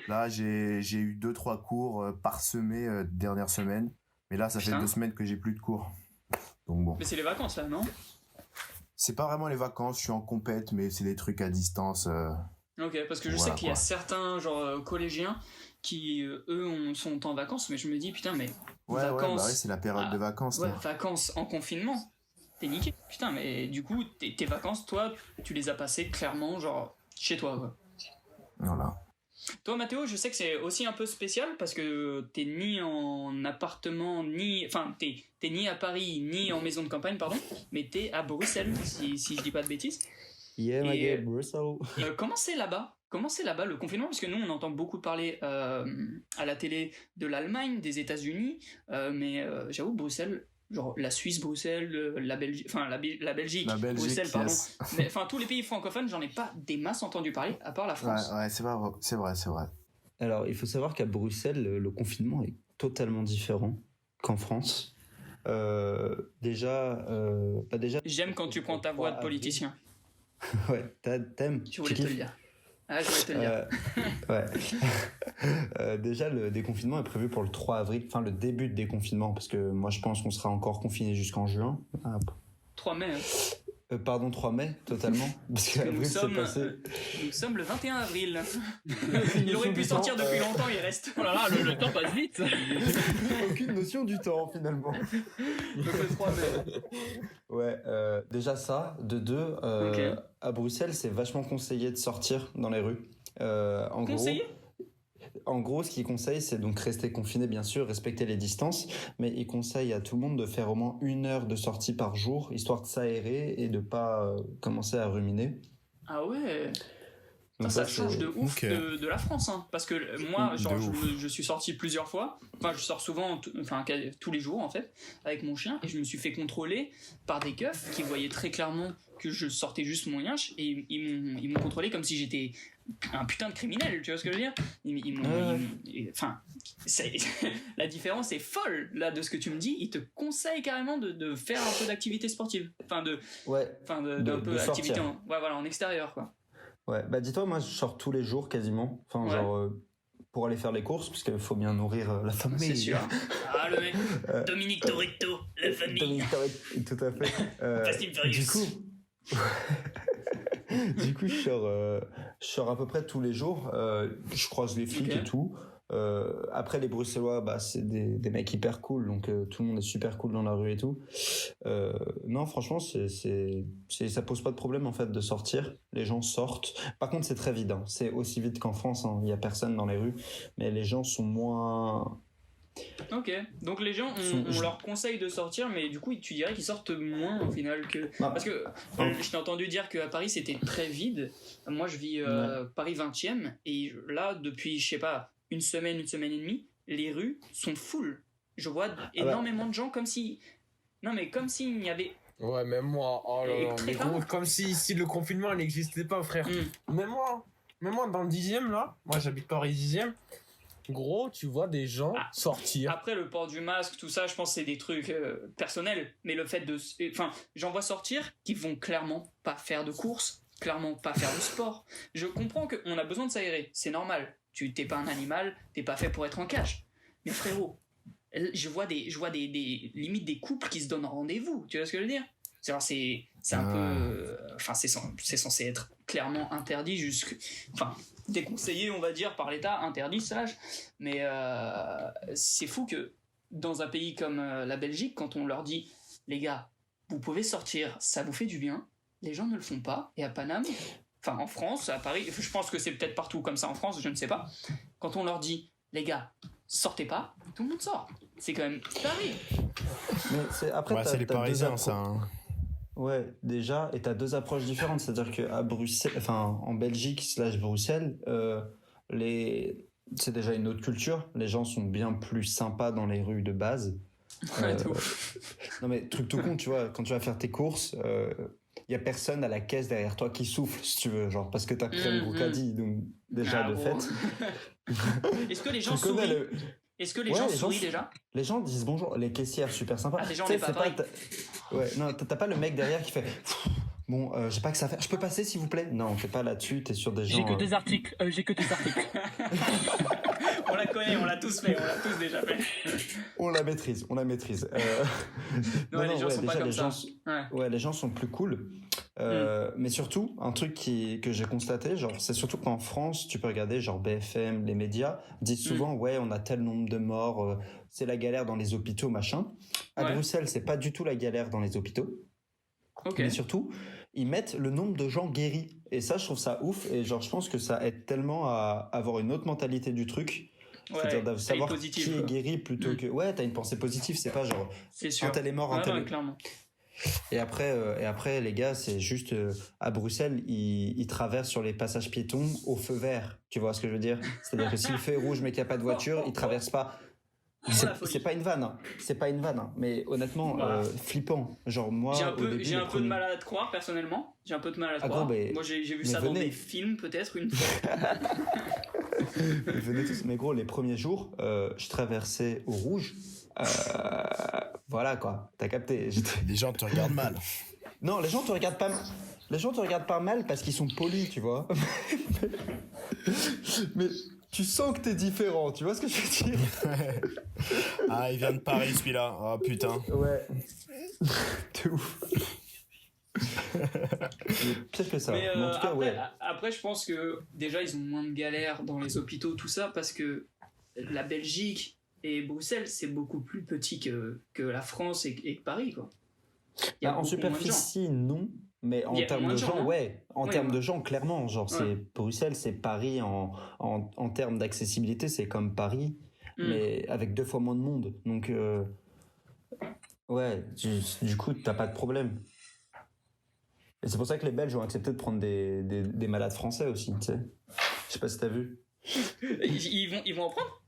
là, j'ai eu 2-3 cours parsemés dernière semaine. Mais là, ça fait 2 semaines que j'ai plus de cours. Donc bon. Mais c'est les vacances, là, non? C'est pas vraiment les vacances. Je suis en compète, mais c'est des trucs à distance. Ok, parce que je sais qu'il y a certains collégiens qui, eux, sont en vacances, mais je me dis, putain, mais vacances... Ouais, c'est la période de vacances. Ouais, vacances en confinement, t'es niqué. Putain, mais du coup, tes vacances, toi, tu les as passées clairement, genre, chez toi, quoi. Voilà. Toi, Mathéo, je sais que c'est aussi un peu spécial, parce que t'es ni en appartement, Enfin, t'es ni à Paris, ni en maison de campagne, pardon, mais t'es à Bruxelles, si je dis pas de bêtises. Yeah, my guy, Brussels. Comment c'est là-bas le confinement? Parce que nous, on entend beaucoup parler à la télé de l'Allemagne, des États-Unis, mais j'avoue, Bruxelles, genre la Suisse, Bruxelles, la Belgique, enfin la Belgique, Bruxelles, pardon. Yes. Mais enfin, tous les pays francophones, j'en ai pas des masses entendu parler, à part la France. Ouais, c'est vrai. Alors, il faut savoir qu'à Bruxelles, le confinement est totalement différent qu'en France. Déjà. J'aime quand tu prends ta voix de politicien. Ouais, t'aimes. Je voulais te le dire. Ah, je voulais te le dire. Ouais. Déjà, le déconfinement est prévu pour le 3 avril, enfin le début de déconfinement, parce que moi je pense qu'on sera encore confiné jusqu'en juin. 3 mai. 3 mai, totalement. Parce qu'avril c'est passé. Nous sommes le 21 avril. Il aurait pu sortir depuis longtemps, il reste. Oh là là, le temps passe vite. Aucune notion du temps, finalement. Donc le 3 mai. Ouais, déjà ça. De deux, à Bruxelles, c'est vachement conseillé de sortir dans les rues. En gros, ce qu'il conseille, c'est donc rester confiné, bien sûr, respecter les distances, mais il conseille à tout le monde de faire au moins 1 heure de sortie par jour, histoire de s'aérer et de pas commencer à ruminer. Ah ouais. Ça change de ouf de la France, hein. Parce que moi, genre, je suis sorti plusieurs fois. Enfin, je sors souvent, tous les jours en fait, avec mon chien, et je me suis fait contrôler par des keufs qui voyaient très clairement que je sortais juste mon yinche, et ils m'ont contrôlé comme si j'étais un putain de criminel, tu vois ce que je veux dire? Enfin, la différence est folle là de ce que tu me dis. Ils te conseillent carrément de faire un peu d'activité sportive, d'un peu d'activité en extérieur, quoi. Ouais, bah dis-toi, moi je sors tous les jours quasiment, pour aller faire les courses, parce qu'il faut bien nourrir la famille. C'est sûr. Ah, le mec, Dominique Toretto, la famille. Dominique Toretto, tout à fait. Fast and Furious. Du coup, je sors à peu près tous les jours. Je croise les flics et tout. Après, les Bruxellois, bah, c'est des mecs hyper cool, donc tout le monde est super cool dans la rue et tout. Non, franchement, ça pose pas de problème en fait de sortir. Les gens sortent. Par contre, c'est très vide. Hein. C'est aussi vide qu'en France. Hein. Il y a personne dans les rues, mais les gens sont moins. Ok, donc les gens, on leur conseille de sortir, mais du coup, tu dirais qu'ils sortent moins au final que. Parce que je t'ai entendu dire qu'à Paris c'était très vide. Moi je vis Paris 20e, et là, depuis, je sais pas, une semaine et demie, les rues sont full. Je vois énormément de gens comme si. Non, mais comme s'il n'y avait. Ouais, même moi, oh là là, mais gros, comme si le confinement n'existait pas, frère. Même moi, dans le 10e, là, moi j'habite Paris 10e. Gros, tu vois des gens sortir. Après, le port du masque, tout ça, je pense que c'est des trucs personnels. Mais le fait de... Enfin, j'en vois sortir qui vont clairement pas faire de courses, clairement pas faire de sport. Je comprends qu'on a besoin de s'aérer, c'est normal. Tu t'es pas un animal, t'es pas fait pour être en cage. Mais frérot, je vois des limite des couples qui se donnent rendez-vous. Tu vois ce que je veux dire? C'est un peu... Enfin, c'est censé être clairement interdit enfin, déconseillé, on va dire, par l'État, interdit, sage. Mais c'est fou que dans un pays comme la Belgique, quand on leur dit, les gars, vous pouvez sortir, ça vous fait du bien, les gens ne le font pas. Et à Paname, enfin en France, à Paris, je pense que c'est peut-être partout comme ça en France, je ne sais pas. Quand on leur dit, les gars, sortez pas, tout le monde sort. C'est quand même Paris. Mais après, c'est les Parisiens, ça. Hein. Ouais, déjà, et t'as deux approches différentes. C'est-à-dire qu'à Bruxelles, enfin, en Belgique / Bruxelles, c'est déjà une autre culture. Les gens sont bien plus sympas dans les rues de base. Non, mais truc tout con, tu vois, quand tu vas faire tes courses, il y a personne à la caisse derrière toi qui souffle, si tu veux, genre, parce que t'as pris un gros caddie, donc déjà de fait. Est-ce que les gens sourient Est-ce que les gens sourient déjà? Les gens disent bonjour, les caissières super sympas. Ah, les gens, on n'est pas pareil. Ouais, non, t'as pas le mec derrière qui fait bon, j'ai pas que ça à faire. Je peux passer s'il vous plaît? Non, t'es pas là-dessus, t'es sur des gens. J'ai que des articles. On la connaît, on l'a tous fait, on l'a tous déjà fait. On la maîtrise. Non, les gens sont pas comme ça. Ouais, les gens sont plus cool. Mais surtout, un truc que j'ai constaté, genre, c'est surtout qu'en France, tu peux regarder, genre BFM, les médias disent souvent, ouais, on a tel nombre de morts, c'est la galère dans les hôpitaux, machin. À Bruxelles, c'est pas du tout la galère dans les hôpitaux. Mais surtout, ils mettent le nombre de gens guéris. Et ça, je trouve ça ouf. Et genre, je pense que ça aide tellement à avoir une autre mentalité du truc. C'est-à-dire de savoir qui est guéri plutôt que... Ouais, t'as une pensée positive. C'est pas genre, un tel est mort, un tel... clairement. Et après, les gars, c'est juste... à Bruxelles, ils traversent sur les passages piétons au feu vert. Tu vois ce que je veux dire? C'est-à-dire que si le feu est rouge mais qu'il n'y a pas de voiture, ils traversent pas... C'est pas une vanne, hein. Mais honnêtement, flippant. Genre moi, j'ai un peu de mal à te croire personnellement. J'ai un peu de mal à te croire. Moi, j'ai vu ça dans des films peut-être une fois. Venez tous. Mais gros, les premiers jours, je traversais au rouge. Voilà quoi, t'as capté. Les gens te regardent mal. Non, les gens te regardent pas. Les gens te regardent pas mal parce qu'ils sont polis, tu vois. mais tu sens que t'es différent, tu vois ce que je veux dire? Ah, il vient de Paris celui-là. Ah putain. Ouais. T'es ouf. Pire que ça. Mais en tout cas, après, je pense que déjà ils ont moins de galères dans les hôpitaux, tout ça, parce que la Belgique et Bruxelles, c'est beaucoup plus petit que la France et que Paris, quoi. En superficie, non. Mais en termes de gens, En termes de gens, clairement. Genre, c'est Bruxelles, c'est Paris. En termes d'accessibilité, c'est comme Paris, mais avec 2 fois moins de monde. Donc, du coup, t'as pas de problème. Et c'est pour ça que les Belges ont accepté de prendre des malades français aussi, tu sais. Je sais pas si t'as vu. Ils vont en prendre?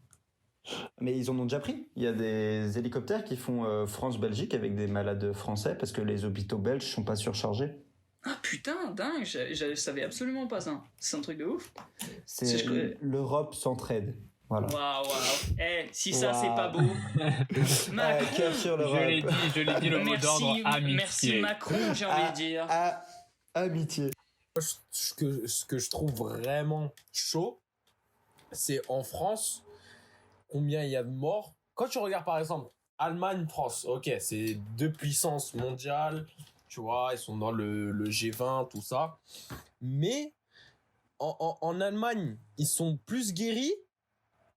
Mais ils en ont déjà pris. Il y a des hélicoptères qui font France-Belgique avec des malades français parce que les hôpitaux belges sont pas surchargés. Ah putain, dingue, je savais absolument pas ça. C'est un truc de ouf. L'Europe s'entraide. Voilà. Waouh. Si ça c'est pas beau. Cœur sur l'Europe. Je l'ai dit le mot d'ordre, amitié. Merci Macron, j'ai envie de dire. Amitié. Ce que je trouve vraiment chaud, c'est en France, combien il y a de morts. Quand tu regardes par exemple Allemagne, France, ok, c'est 2 puissances mondiales, tu vois, ils sont dans le G20, tout ça. Mais en Allemagne, ils sont plus guéris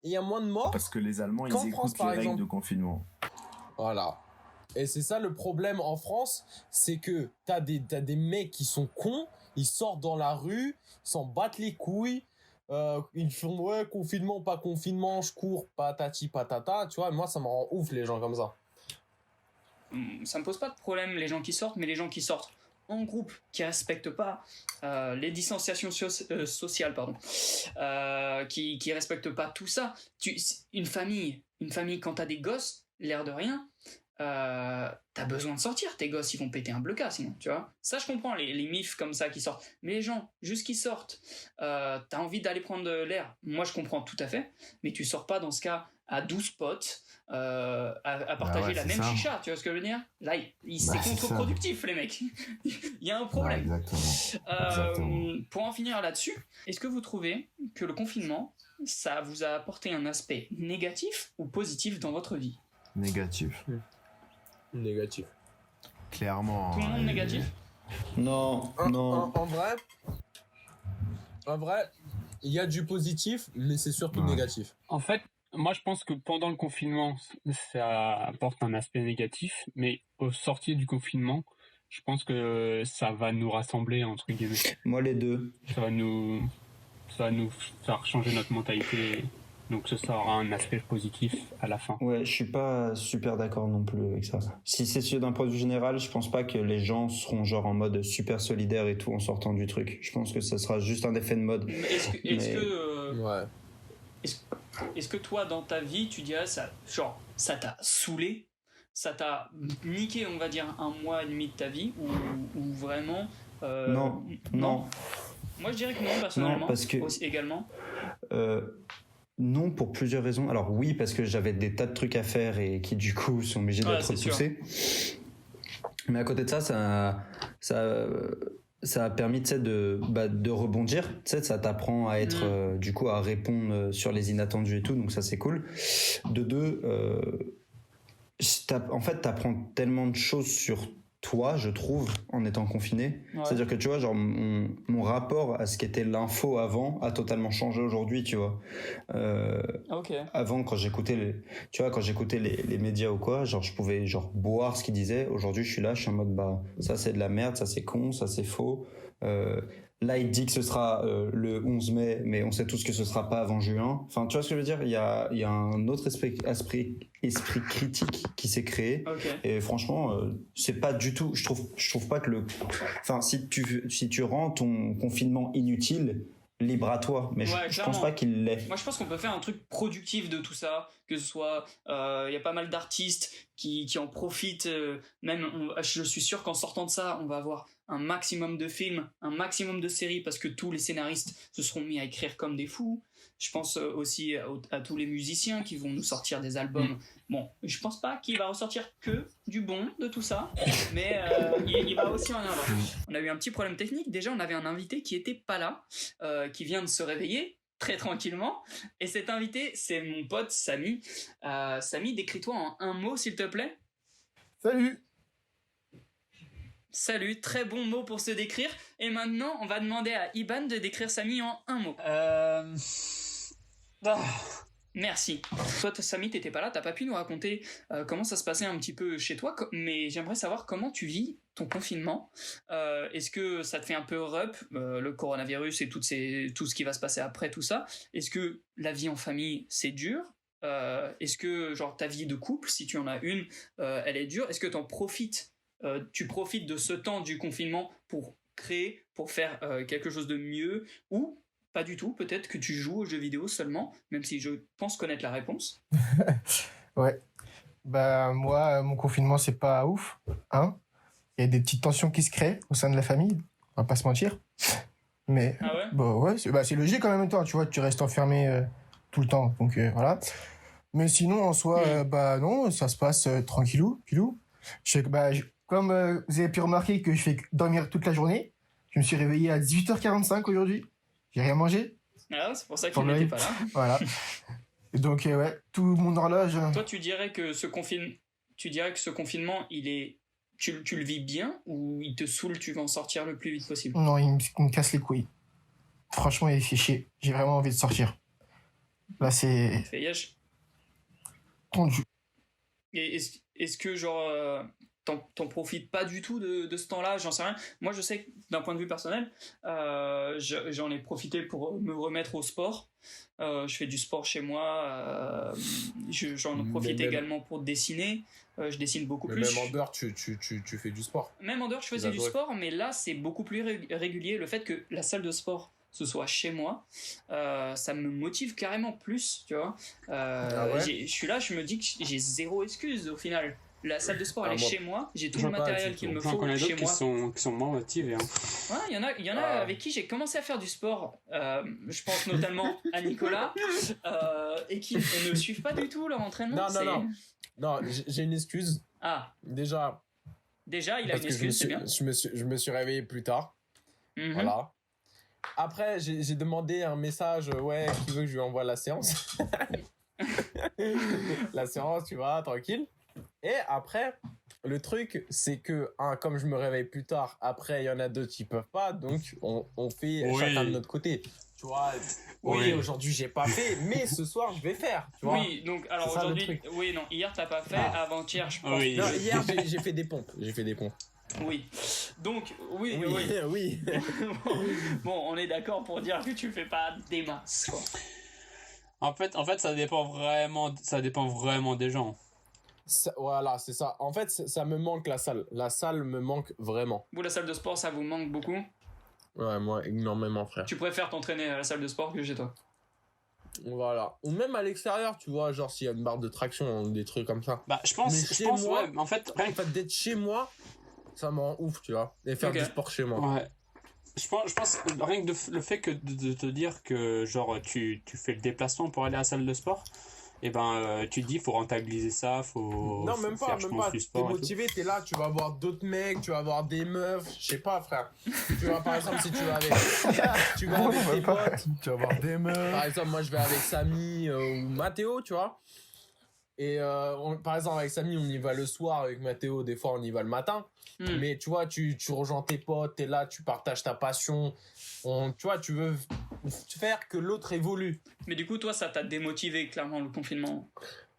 et il y a moins de morts. Parce que les Allemands, Qu'en ils France, écoutent par les règles exemple. de confinement. Voilà. Et c'est ça le problème en France, c'est que t'as des mecs qui sont cons, ils sortent dans la rue, ils s'en battent les couilles, ils font ouais, confinement, pas confinement, je cours, patati patata, tu vois, moi ça me rend ouf les gens comme ça. Ça me pose pas de problème les gens qui sortent, mais les gens qui sortent en groupe, qui respectent pas les distanciations sociales, pardon, qui respectent pas tout ça. Une famille quand t'as des gosses, l'air de rien, t'as besoin de sortir, tes gosses ils vont péter un bleu-cas sinon, tu vois. Ça je comprends, les mifs comme ça qui sortent, mais les gens, juste qui sortent, t'as envie d'aller prendre de l'air, moi je comprends tout à fait, mais tu sors pas dans ce cas à 12 potes, à partager ouais, la c'est même ça. chicha, tu vois ce que je veux dire. Là, c'est Bah, c'est contre-productif les mecs, il y a un Ouais, problème. exactement. Pour en finir là-dessus, est-ce que vous trouvez que le confinement, ça vous a apporté un aspect négatif ou positif dans votre vie? Négatif. Négatif. Clairement. Tout le monde négatif? Non, non. En vrai, il y a du positif, mais c'est surtout Ouais. négatif. En fait, moi, je pense que pendant le confinement, ça apporte un aspect négatif, mais au sortir du confinement, je pense que ça va nous rassembler, entre guillemets. Moi, les deux. Ça va nous faire changer notre mentalité. Donc, ça aura un aspect positif à la fin. Ouais, je suis pas super d'accord non plus avec ça. Si c'est d'un point de vue général, je pense pas que les gens seront genre en mode super solidaire et tout en sortant du truc. Je pense que ça sera juste un effet de mode. Ouais. Est-ce que toi, dans ta vie, tu dirais ça, genre, ça t'a saoulé, ça t'a niqué, on va dire, 1 mois et demi de ta vie, ou vraiment Non. Moi, je dirais que non, personnellement. Non, parce que- aussi, également. Non, pour plusieurs raisons. Alors oui, parce que j'avais des tas de trucs à faire et qui du coup sont obligés Ouais, d'être c'est sûr. repoussés. Mais à côté de ça, ça a permis, tu sais, de rebondir. Tu sais, ça t'apprend à être, du coup, à répondre sur les inattendus et tout. Donc ça, c'est cool. De deux, en fait, t'apprends tellement de choses sur toi, je trouve, en étant confiné. Ouais. C'est-à-dire que, tu vois, genre, mon rapport à ce qu'était l'info avant a totalement changé aujourd'hui, tu vois. Ok. Avant, quand j'écoutais les médias ou quoi, genre, je pouvais, genre, boire ce qu'ils disaient. Aujourd'hui, je suis là, je suis en mode, bah, ça, c'est de la merde, ça, c'est con, ça, c'est faux. Là, il dit que ce sera le 11 mai, mais on sait tous que ce sera pas avant juin. Enfin, tu vois ce que je veux dire? Il y a un autre esprit critique qui s'est créé. Ok. Et franchement, c'est pas du tout. Je trouve pas que enfin, si tu rends ton confinement inutile, libre à toi. Mais Ouais, je pense clairement. pas qu'il l'est. Moi, je pense qu'on peut faire un truc productif de tout ça, que ce soit, il y a pas mal d'artistes qui en profitent. Je suis sûr qu'en sortant de ça, on va avoir un maximum de films, un maximum de séries, parce que tous les scénaristes se seront mis à écrire comme des fous. Je pense aussi à tous les musiciens qui vont nous sortir des albums. Bon, je pense pas qu'il va ressortir que du bon de tout ça, mais il va aussi en avoir. On a eu un petit problème technique. Déjà, on avait un invité qui était pas là, qui vient de se réveiller très tranquillement. Et cet invité, c'est mon pote Samy. Samy, décris-toi en un mot, s'il te plaît. Salut. Salut, très bon mot pour se décrire. Et maintenant, on va demander à Iban de décrire Samy en un mot. Merci. Toi, Samy, t'étais pas là, t'as pas pu nous raconter comment ça se passait un petit peu chez toi, mais j'aimerais savoir comment tu vis ton confinement. Est-ce que ça te fait un peu rep, le coronavirus et tout ce qui va se passer après tout ça? Est-ce que la vie en famille, c'est dur? Est-ce que genre ta vie de couple, si tu en as une, elle est dure? Est-ce que tu profites de ce temps du confinement pour créer, pour faire quelque chose de mieux, ou pas du tout, peut-être que tu joues aux jeux vidéo seulement, même si je pense connaître la réponse. Ouais. Bah moi, mon confinement, c'est pas ouf, hein. Il y a des petites tensions qui se créent au sein de la famille, on va pas se mentir. Mais Ah ouais? bah ouais, c'est logique en même temps, tu vois, tu restes enfermé tout le temps, donc voilà. Mais sinon, en soi, bah non, ça se passe tranquillou, pilou. Je sais que comme vous avez pu remarquer que je fais dormir toute la journée, je me suis réveillé à 18h45 aujourd'hui. J'ai rien mangé. Ah, c'est pour ça Pour qu'il n'était l'œil. pas là. Voilà. Et donc, ouais, tout mon horloge. Toi, tu dirais que ce confinement, tu le vis bien, ou il te saoule, tu vas en sortir le plus vite possible? Non, il me casse les couilles. Franchement, il fait chier. J'ai vraiment envie de sortir. Là, c'est fait yesh. tendu. Et est-ce que genre t'en profites pas du tout de ce temps-là? J'en sais rien. Moi, je sais que d'un point de vue personnel, j'en ai profité pour me remettre au sport. Je fais du sport chez moi. J'en profite même- également pour dessiner. Je dessine beaucoup Mais plus. même en dehors, tu fais du sport. Même en dehors, je faisais Bah, du ouais. sport, mais là, c'est beaucoup plus régulier. Le fait que la salle de sport ce soit chez moi, ça me motive carrément plus, tu vois. Ah ouais Je suis là, je me dis que j'ai zéro excuse au final. La salle de sport, elle Ah, est moi- chez moi, j'ai tout je le vois pas matériel du qu'il tout. me J'en faut connais chez d'autres moi. qui sont moins motivés. Hein. Ouais, il y en a Ah. avec qui j'ai commencé à faire du sport. Je pense notamment à Nicolas, et qui ne suivent pas du tout leur entraînement. Non. Non, j'ai une excuse. Ah, Déjà, déjà, il a parce une que excuse, c'est bien. je me suis réveillé plus tard. Mhm. Voilà. Après, j'ai demandé un message, qui veut que je lui envoie la séance. La séance, tu vois, tranquille. Et après, le truc, c'est que, comme je me réveille plus tard, après, il y en a d'autres qui peuvent pas, donc on fait Oui. chacun de notre côté. Tu vois, oui, Oui. aujourd'hui, j'ai pas fait, mais ce soir, je vais faire, tu vois. Oui, donc alors C'est ça, le aujourd'hui, truc. oui, non, hier t'as pas fait, Ah. avant-hier je pense. Oui. Non, hier, j'ai fait des pompes. Oui. Donc, oui. oui. Bon, on est d'accord pour dire que tu fais pas des masses, quoi. En fait, ça dépend vraiment des gens. Voilà, c'est ça. En fait, ça me manque la salle. La salle me manque vraiment. Vous, la salle de sport, ça vous manque beaucoup? Ouais, moi, énormément, frère. Tu préfères t'entraîner à la salle de sport que chez toi? Voilà. Ou même à l'extérieur, tu vois, genre s'il y a une barre de traction ou des trucs comme ça. Bah, je Mais pense, chez moi- ouais, en fait, En fait, d'être chez moi, ça me rend ouf, tu vois. Et faire Ok. du sport chez moi. ouais. Je pense rien que le fait que de te dire que genre tu fais le déplacement pour aller à la salle de sport, et tu te dis faut rentabiliser ça, Non, faut même faire, pas, je même pense, pas. du T'es sport et tout. motivé, t'es là, tu vas voir d'autres mecs, tu vas voir des meufs, je sais pas, frère. Tu vois, par exemple, si tu vas avec, tu vas avec tes potes. Tu vas voir des meufs. Par exemple, moi, je vais avec Samy ou Mathéo, tu vois. Et par exemple, avec Samy, on y va le soir. Avec Mathéo, des fois, on y va le matin. Hmm. Mais tu vois, tu rejoins tes potes, t'es là, tu partages ta passion. Tu vois, tu veux faire que l'autre évolue. Mais du coup, toi, ça t'a démotivé, clairement, le confinement.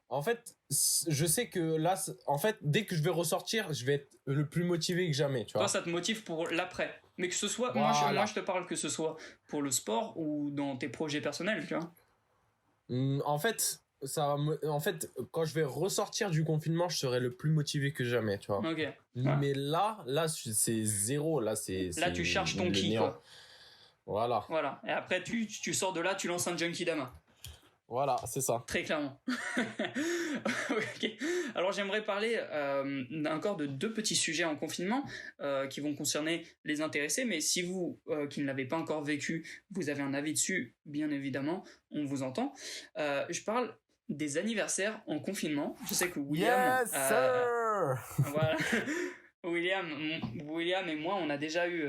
En fait, je sais que là, en fait, dès que je vais ressortir, je vais être le plus motivé que jamais, tu vois. Toi, ça te motive pour l'après. Mais que ce soit, Voilà. moi, je te parle que ce soit pour le sport ou dans tes projets personnels, tu vois. En fait, quand je vais ressortir du confinement, je serai le plus motivé que jamais, tu vois. Ok. Mais là, c'est zéro. Là, Là, tu cherches ton le ki, néant. quoi. Voilà, Voilà. Et après, tu sors de là, tu lances un Junkie Dama. voilà, c'est ça. Très clairement. Ok. Alors j'aimerais parler encore de deux petits sujets en confinement qui vont concerner les intéressés, mais si vous qui ne l'avez pas encore vécu, vous avez un avis dessus, bien évidemment, on vous entend. Je parle des anniversaires en confinement. Je sais que William... Yes, sir! Voilà. William et moi, on a déjà eu...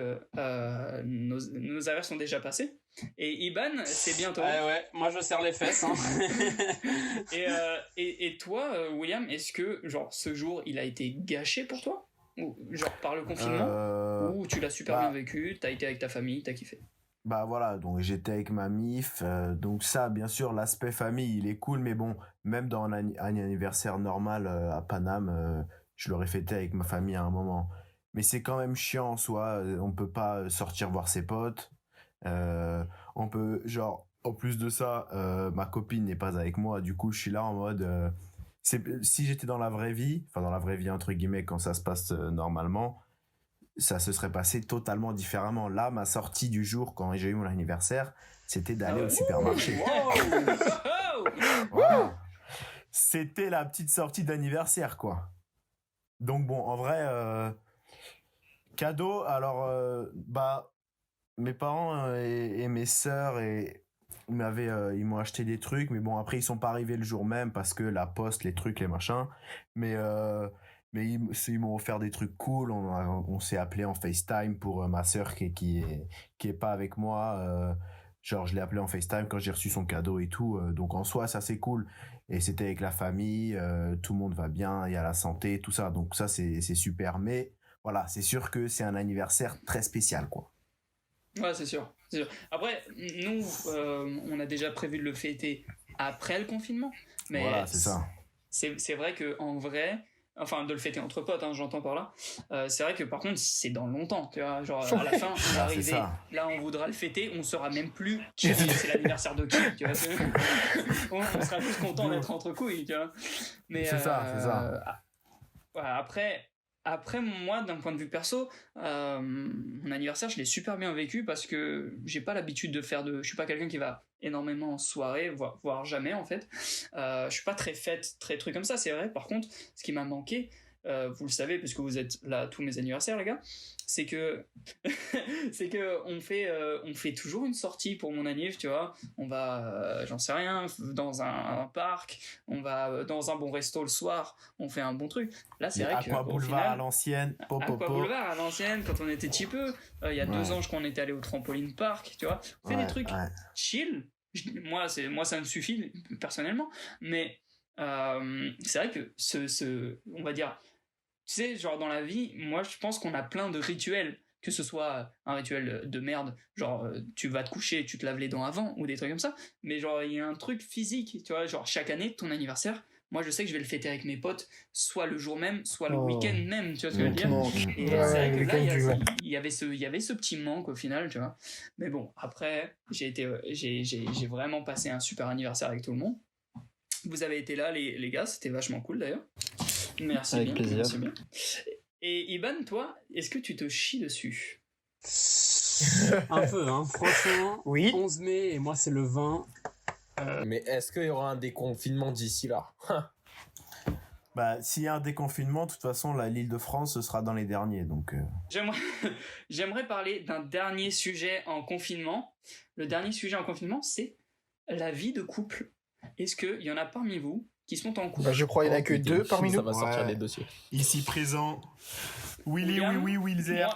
nos anniversaires sont déjà passés. Et Iban, c'est bientôt. Ouais, moi je serre les fesses. Hein. Et toi, William, est-ce que genre ce jour il a été gâché pour toi, ou genre par le confinement, ou tu l'as super bien vécu, t'as été avec ta famille, t'as kiffé? Bah voilà, donc j'étais avec ma mif, donc ça, bien sûr, l'aspect famille, il est cool, mais bon, même dans un anniversaire normal à Paname, je l'aurais fêté avec ma famille à un moment. Mais c'est quand même chiant en soi, on peut pas sortir voir ses potes, on peut, genre, en plus de ça, ma copine n'est pas avec moi, du coup je suis là en mode... si j'étais dans la vraie vie, enfin dans la vraie vie entre guillemets, quand ça se passe normalement, ça se serait passé totalement différemment. Là, ma sortie du jour quand j'ai eu mon anniversaire, c'était d'aller au supermarché. Voilà. C'était la petite sortie d'anniversaire, quoi. Donc bon, en vrai, cadeau, alors, mes parents et mes sœurs ils m'ont acheté des trucs, mais bon, après, ils sont pas arrivés le jour même parce que la poste, les trucs, les machins. Mais ils m'ont offert des trucs cool. On s'est appelé en FaceTime pour ma sœur qui est pas avec moi. Genre, je l'ai appelé en FaceTime quand j'ai reçu son cadeau et tout. Donc, en soi, ça, c'est cool. Et c'était avec la famille. Tout le monde va bien. Il y a la santé, tout ça. Donc, ça, c'est super. Mais voilà, c'est sûr que c'est un anniversaire très spécial, quoi. Ouais, c'est sûr. Après, nous, on a déjà prévu de le fêter après le confinement. Mais Voilà, c'est ça. c'est vrai que en vrai, enfin de le fêter entre potes, hein, j'entends par là. C'est vrai que par contre c'est dans longtemps, tu vois, genre à la fin on va c'est arriver, ça. là on voudra le fêter, on saura même plus c'est l'anniversaire de qui, tu vois. On sera plus content d'être entre couilles, tu vois. Mais C'est ça. ouais, après moi d'un point de vue perso, mon anniversaire je l'ai super bien vécu parce que j'ai pas l'habitude je suis pas quelqu'un qui va énormément en soirée, voire jamais en fait. Je suis pas très fête, très truc comme ça, c'est vrai. Par contre, ce qui m'a manqué, vous le savez puisque vous êtes là à tous mes anniversaires les gars, c'est que on fait toujours une sortie pour mon anniv, tu vois. On va j'en sais rien, dans un parc, on va dans un bon resto le soir, on fait un bon truc. Là c'est vrai que Aqua au Boulevard final, à l'ancienne. Aqua Boulevard à l'ancienne quand on était petit peu, il y a 2 ans je crois on était allé au trampoline park, tu vois. On fait des trucs chill. Moi ça me suffit personnellement, mais c'est vrai que on va dire, tu sais, genre dans la vie, moi je pense qu'on a plein de rituels, que ce soit un rituel de merde, genre tu vas te coucher, tu te laves les dents avant, ou des trucs comme ça, mais genre il y a un truc physique, tu vois, genre chaque année, ton anniversaire, moi je sais que je vais le fêter avec mes potes, soit le jour même, soit le week-end même, tu vois ce que je veux dire. Et c'est vrai que là, il y avait ce petit manque au final, tu vois. Mais bon, après, j'ai vraiment passé un super anniversaire avec tout le monde. Vous avez été là, les gars, c'était vachement cool d'ailleurs. Merci Avec bien. plaisir. Merci bien. Et Iban, toi, est-ce que tu te chies dessus? Un peu, hein. Franchement, Oui. 11 mai et moi c'est le 20. Mais est-ce qu'il y aura un déconfinement d'ici là? Bah, s'il y a un déconfinement, de toute façon, l'Île-de-France, ce sera dans les derniers. Donc, J'aimerais parler d'un dernier sujet en confinement. Le dernier sujet en confinement, c'est la vie de couple. Est-ce qu'il y en a parmi vous qui sont en couple? Bah, je crois qu'il n'y en a que 2 parmi Ça nous. va sortir les dossiers. ici présent, William, Wilzer.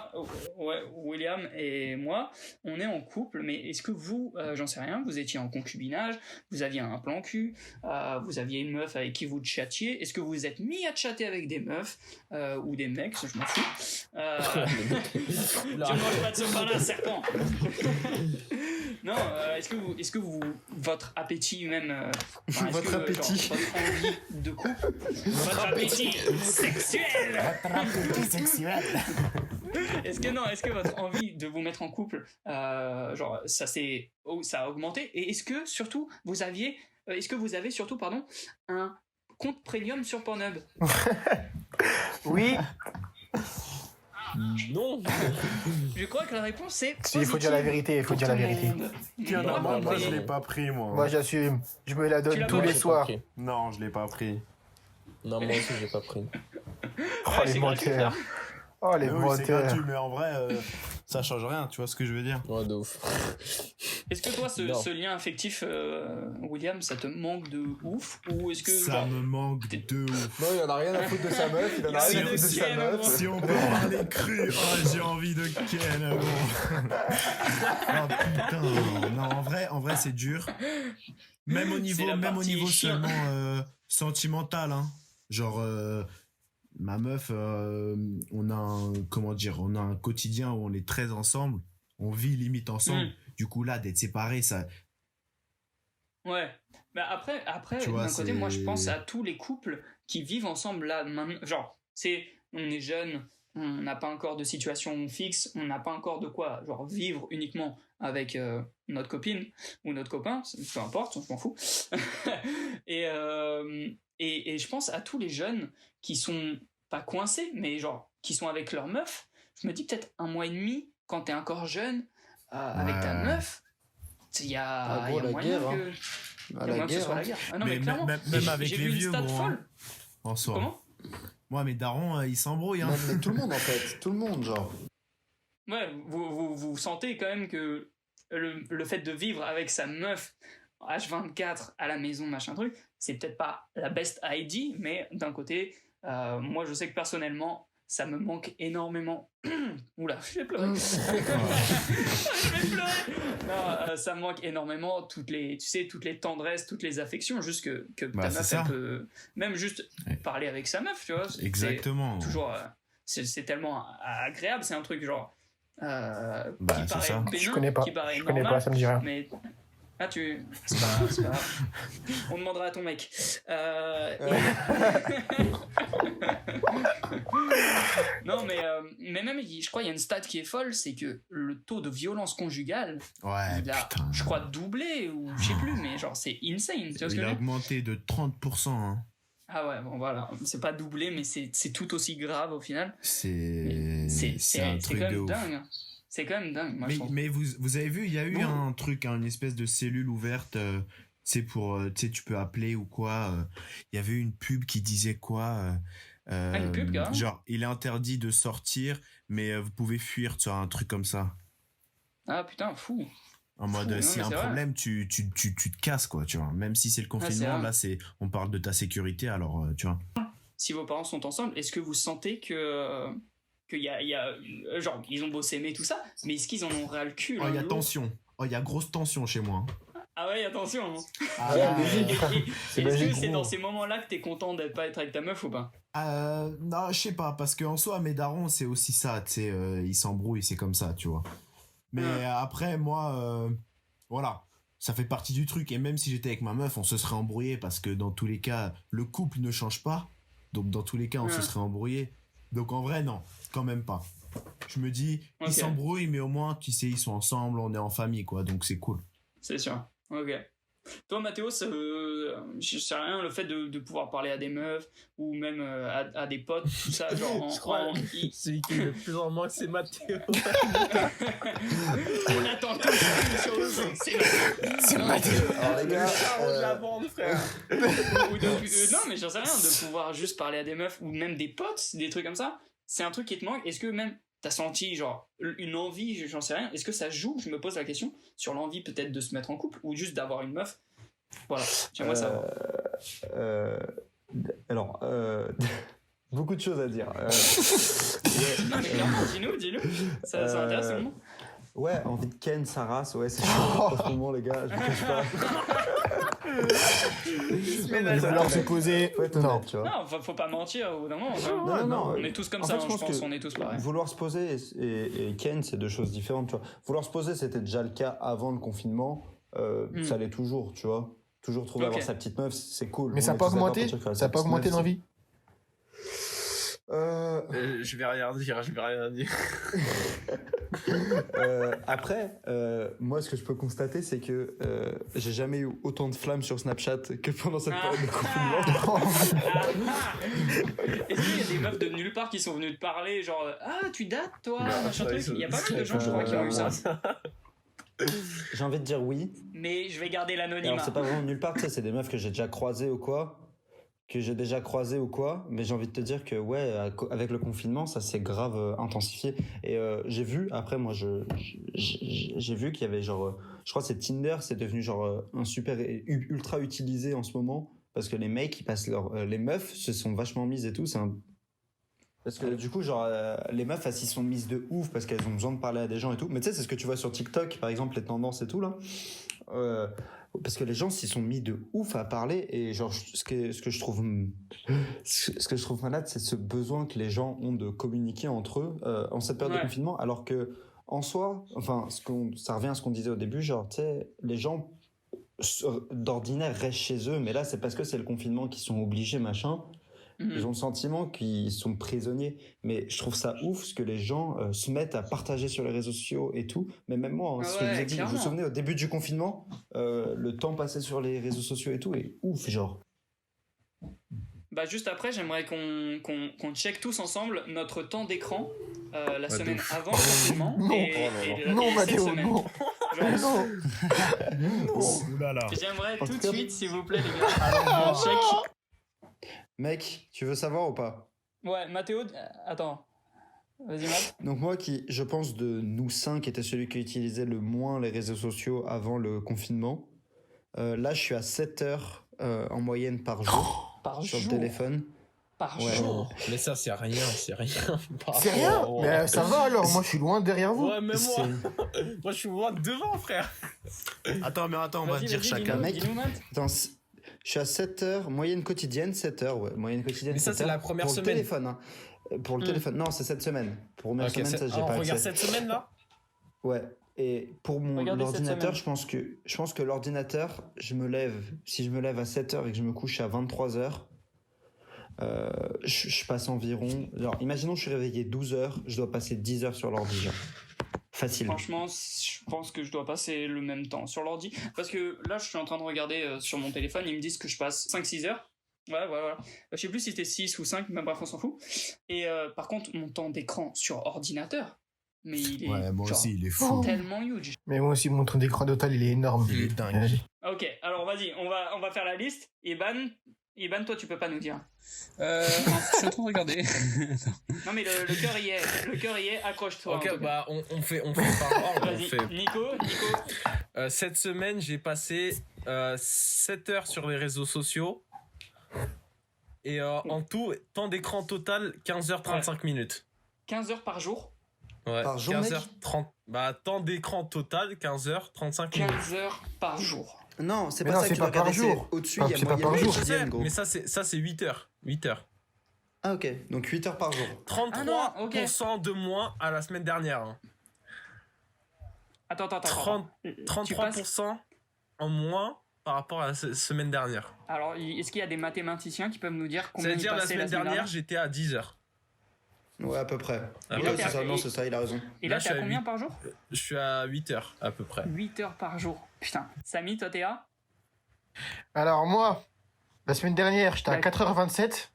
William et moi, on est en couple, mais est-ce que vous, j'en sais rien, vous étiez en concubinage, vous aviez un plan cul, vous aviez une meuf avec qui vous chattiez, est-ce que vous vous êtes mis à chatter avec des meufs ou des mecs, ça je m'en fous. Tu manges pas de ce pain-là, serpent. Non, est-ce que vous, votre appétit même, Votre appétit. genre, votre envie de couple, votre appétit sexuel. Est-ce que votre envie de vous mettre en couple, genre ça a augmenté, et est-ce que vous avez surtout un compte premium sur Pornhub? Oui. Non. Je crois que la réponse c'est Il faut dire la vérité, il faut dire la vérité. Moi, je l'ai pas pris, moi. Moi, j'assume. Je me la Tu donne l'as tous pas les pris? soirs. Non, je l'ai pas pris. Non, moi aussi j'ai pas pris. Oh, Ouais, les c'est gratuit, menteurs. Oh, les Mais oui, c'est menteurs. gratuit, mais en vrai, ça change rien, tu vois ce que je veux dire? Ouais, de ouf. Est-ce que toi Non. ce lien affectif, William, ça te manque de ouf, ou est-ce que Ça genre, me manque de ouf. Non, il en a rien à foutre de sa meuf, il en a Si rien à le foutre de sa ciel, meuf. Si on peut parler cru, oh, j'ai envie de ken, gros. Oh putain, non, en vrai, c'est dur. Même au C'est la partie niveau chien. seulement sentimental, hein. Genre, ma meuf, on a un quotidien où on est très ensemble, on vit limite ensemble. Du coup, là, d'être séparés, ça. Ouais. Bah après Tu vois, d'un côté, moi je c'est- pense à tous les couples qui vivent ensemble là maintenant. Genre, on est jeunes, on n'a pas encore de situation fixe, on n'a pas encore de quoi genre vivre uniquement avec notre copine ou notre copain, peu importe, je m'en fous. et je pense à tous les jeunes qui sont pas coincés, mais genre qui sont avec leur meuf. Je me dis peut-être 1 mois et demi quand t'es encore jeune avec ta Ouais. meuf. Il y a, Ah, gros, il y a la moyen guerre, que, hein. il y a À moyen la que ce guerre. soit Hein. la guerre. Ah non, mais Mais clairement. même avec J'ai les vu une vieux, stat gros, hein. folle. En soi. Comment? Moi, mes darons, ils s'embrouillent, hein. Mais tout le monde en fait, tout le monde genre. Ouais, vous sentez quand même que le fait de vivre avec sa meuf H24 à la maison, machin truc, c'est peut-être pas la best idea, mais d'un côté, moi je sais que personnellement, ça me manque énormément. Oula, je vais pleurer. Je vais pleurer. Non, ça me manque énormément toutes les tendresses, toutes les affections, juste que Bah, ta c'est meuf, ça. elle peut même juste Ouais. parler avec sa meuf, tu vois. C'est Exactement. toujours, c'est tellement agréable, c'est un truc genre Bah, qui c'est paraît ça. bénin, Je connais pas. qui paraît Je connais normal, pas, ça me dit rien. mais Ah, c'est pas grave, c'est pas grave. On demandera à ton mec. Non, mais même, je crois qu'il y a une stat qui est folle, c'est que le taux de violence conjugale, Ouais, il a, putain. je crois, doublé, ou je sais plus, mais genre, c'est insane. Tu vois ce que Il je a veux dire? augmenté de 30%. Hein. Ah ouais, bon, voilà. C'est pas doublé, mais c'est tout aussi grave au final. C'est C'est un truc quand de même ouf. dingue. C'est quand même dingue, moi, je trouve. Mais vous avez vu, il y a eu un truc, une espèce de cellule ouverte, c'est pour, tu sais, tu peux appeler ou quoi. Il y avait une pub qui disait quoi Une pub, gars. genre, il est interdit de sortir, mais vous pouvez fuir, tu vois, un truc comme ça. Ah putain, fou. En mode, non, s'il y a mais un c'est vrai. problème, tu te casses, quoi, tu vois. Même si c'est le c'est confinement, vrai. là, on parle de ta sécurité, alors, tu vois. Si vos parents sont ensemble, est-ce que vous sentez qu'il y a genre, ils ont beau s'aimer, tout ça, mais est-ce qu'ils en ont ras le cul? Oh, l'un il y a de l'autre tension. Oh, il y a grosse tension chez moi. Ah ouais, attention. Hein. Ah, là, C'est Est-ce logique, que c'est gros. dans ces moments-là que t'es content de pas être avec ta meuf ou pas? Non, je sais pas, parce qu'en soi, mes darons, c'est aussi ça, tu sais, ils s'embrouillent, c'est comme ça, tu vois. Mais après, moi, voilà, ça fait partie du truc. Et même si j'étais avec ma meuf, on se serait embrouillé, parce que dans tous les cas, le couple ne change pas. Donc, dans tous les cas, on se serait embrouillé. Donc, en vrai, non, quand même pas. Je me dis, Ok. ils s'embrouillent, mais au moins, tu sais, ils sont ensemble, on est en famille, quoi, donc c'est cool. C'est sûr. Ok. Toi, Mathéo, je sais rien, le fait de pouvoir parler à des meufs ou même à des potes, tout ça, genre je crois i- celui qui est le plus en manque, c'est Mathéo. on attend tous sur le son. C'est Mathéo. Alors les gars, Charles de la bande, frère. Non, mais j'en sais rien, de pouvoir juste parler à des meufs ou même des potes, des trucs comme ça. C'est un truc qui te manque. Est-ce que même t'as senti genre une envie, j'en sais rien. Est-ce que ça joue, je me pose la question, sur l'envie peut-être de se mettre en couple ou juste d'avoir une meuf? Voilà, j'aimerais savoir. Alors, beaucoup de choses à dire. Non, mais clairement, dis-nous. Ça intéresse tout le monde. Ouais, envie de ken sa race, ouais, c'est chaud en ce moment, les gars, je vous cache pas. Il va falloir se poser. Faut être Non. honnête, tu vois. Non, faut pas mentir au bout d'un moment. Non, On est tous comme en ça, fait, hein, je pense, on est tous pareils. Vouloir se poser et ken, c'est deux choses différentes, tu vois. Vouloir se poser, c'était déjà le cas avant le confinement, ça l'est toujours, tu vois. Toujours trouver Ok. avoir sa petite meuf, c'est cool. Mais On ça est n'a pas tous d'accord augmenté? pour dire que Ça sa n'a pas petite augmenté meuf, l'envie? Je vais rien dire. Après, moi, ce que je peux constater, c'est que j'ai jamais eu autant de flammes sur Snapchat que pendant cette période de confinement. Est-ce qu'il y a des meufs de nulle part qui sont venues te parler, genre tu dates toi, machin truc? Il y a pas mal de gens, je crois, qui ont eu ça. J'ai envie de dire oui. Mais je vais garder Alors, l'anonymat. c'est pas vraiment nulle part, tu sais, c'est des meufs que j'ai déjà croisées ou quoi. Mais j'ai envie de te dire que, ouais, avec le confinement, ça s'est grave intensifié. Et j'ai vu, après, moi, j'ai vu qu'il y avait genre, je crois que c'est Tinder, c'est devenu genre un super ultra utilisé en ce moment. Parce que les mecs, ils passent les meufs se sont vachement mises et tout, parce que du coup, genre, les meufs, elles s'y sont mises de ouf parce qu'elles ont besoin de parler à des gens et tout. Mais tu sais, c'est ce que tu vois sur TikTok, par exemple, les tendances et tout, là. Parce que les gens s'y sont mis de ouf à parler. Et genre, ce que je trouve malade, c'est ce besoin que les gens ont de communiquer entre eux en cette période de confinement. Alors que, en soi, enfin, ça revient à ce qu'on disait au début, genre, tu sais, les gens d'ordinaire restent chez eux. Mais là, c'est parce que c'est le confinement qu'ils sont obligés, machin. Ils ont le sentiment qu'ils sont prisonniers. Mais je trouve ça ouf ce que les gens se mettent à partager sur les réseaux sociaux et tout. Mais même moi, ce que je vous ai dit, vous vous souvenez, au début du confinement, le temps passé sur les réseaux sociaux et tout est ouf, genre. Bah juste après, j'aimerais qu'on check tous ensemble notre temps d'écran la semaine avant le confinement et Non, cette Mathéo, semaine. non. Genre, Oulala. j'aimerais En tout tout de cas- suite, s'il vous plaît, les gars, on check. Mec, tu veux savoir ou pas? Ouais, Mathéo, attends. Vas-y, Matt. Donc moi qui, je pense, de nous 5 était celui qui utilisait le moins les réseaux sociaux avant le confinement. Là, je suis à 7 heures en moyenne par jour Par sur jour. le téléphone. Par Ouais. jour. Mais ça, c'est rien. C'est rien? Mais ça va alors, moi je suis loin derrière vous. Ouais, même moi, je suis loin devant, frère. Attends, on va Vas-y, dire vas-y, chacun. mec. Dis-nous, Matt. Attends, je suis à 7 heures, moyenne quotidienne, 7 heures, ouais. Moyenne quotidienne, Mais ça, 7 c'est heures. la première pour semaine. Le téléphone, hein. Pour le téléphone. Non, c'est cette semaine. Pour première semaine, ça, j'ai on pas regarde accès. cette semaine là. Ouais. Et pour Regardez cette l'ordinateur, semaine. je pense que l'ordinateur, si je me lève à 7h et que je me couche à 23h, je passe environ, genre, imaginons je suis réveillé 12h, je dois passer 10 heures sur l'ordi, genre. Facile. Franchement, je pense que je dois passer le même temps sur l'ordi. Parce que là, je suis en train de regarder sur mon téléphone, ils me disent que je passe 5-6 heures. Ouais, voilà. Je sais plus si c'était 6 ou 5, mais bref, on s'en fout. Et par contre, mon temps d'écran sur ordinateur, mais il est Ouais, moi genre, aussi, il est fou. tellement huge. Mais moi aussi, mon temps d'écran total, il est énorme. Il est dingue. Ok, alors vas-y, on va faire la liste. Iban, toi, tu peux pas nous dire. Je suis en train de regarder. Non, mais le cœur y est. Le cœur y est, accroche-toi. Ok, en tout cas. bah on fait par ordre. Vas-y, Nico. Cette semaine, j'ai passé 7 heures sur les réseaux sociaux. Et en tout, temps d'écran total, 15h35 minutes. 15 heures par jour. Ouais, Par jour, 15h30. Bah, temps d'écran total, 15h35 minutes. 15 heures par jour. Non, c'est Mais pas non, ça c'est que tu pas vas par regarder, jour. c'est au-dessus, Enfin, il y a c'est pas moyenne par jour. quotidienne, gros. Mais ça, c'est 8 heures. 8 heures. Ah, ok, donc 8 heures par jour. 33% Ah non, ok. de moins à la semaine dernière. Hein. Attends. 33% en moins par rapport à la semaine dernière. Alors, est-ce qu'il y a des mathématiciens qui peuvent nous dire combien ils C'est-à-dire, la passaient semaine dernière, j'étais à 10 heures. Ouais, à peu près. À Et peu là, Ouais, t'es c'est à- ça, non, c'est ça, il a raison. Et là, Là, t'es je à suis à combien 8. par jour? Je suis à 8 heures, à peu près. 8 heures par jour. Putain. Samy, toi, t'es à? Alors, moi, la semaine dernière, j'étais à Ouais. 4h27.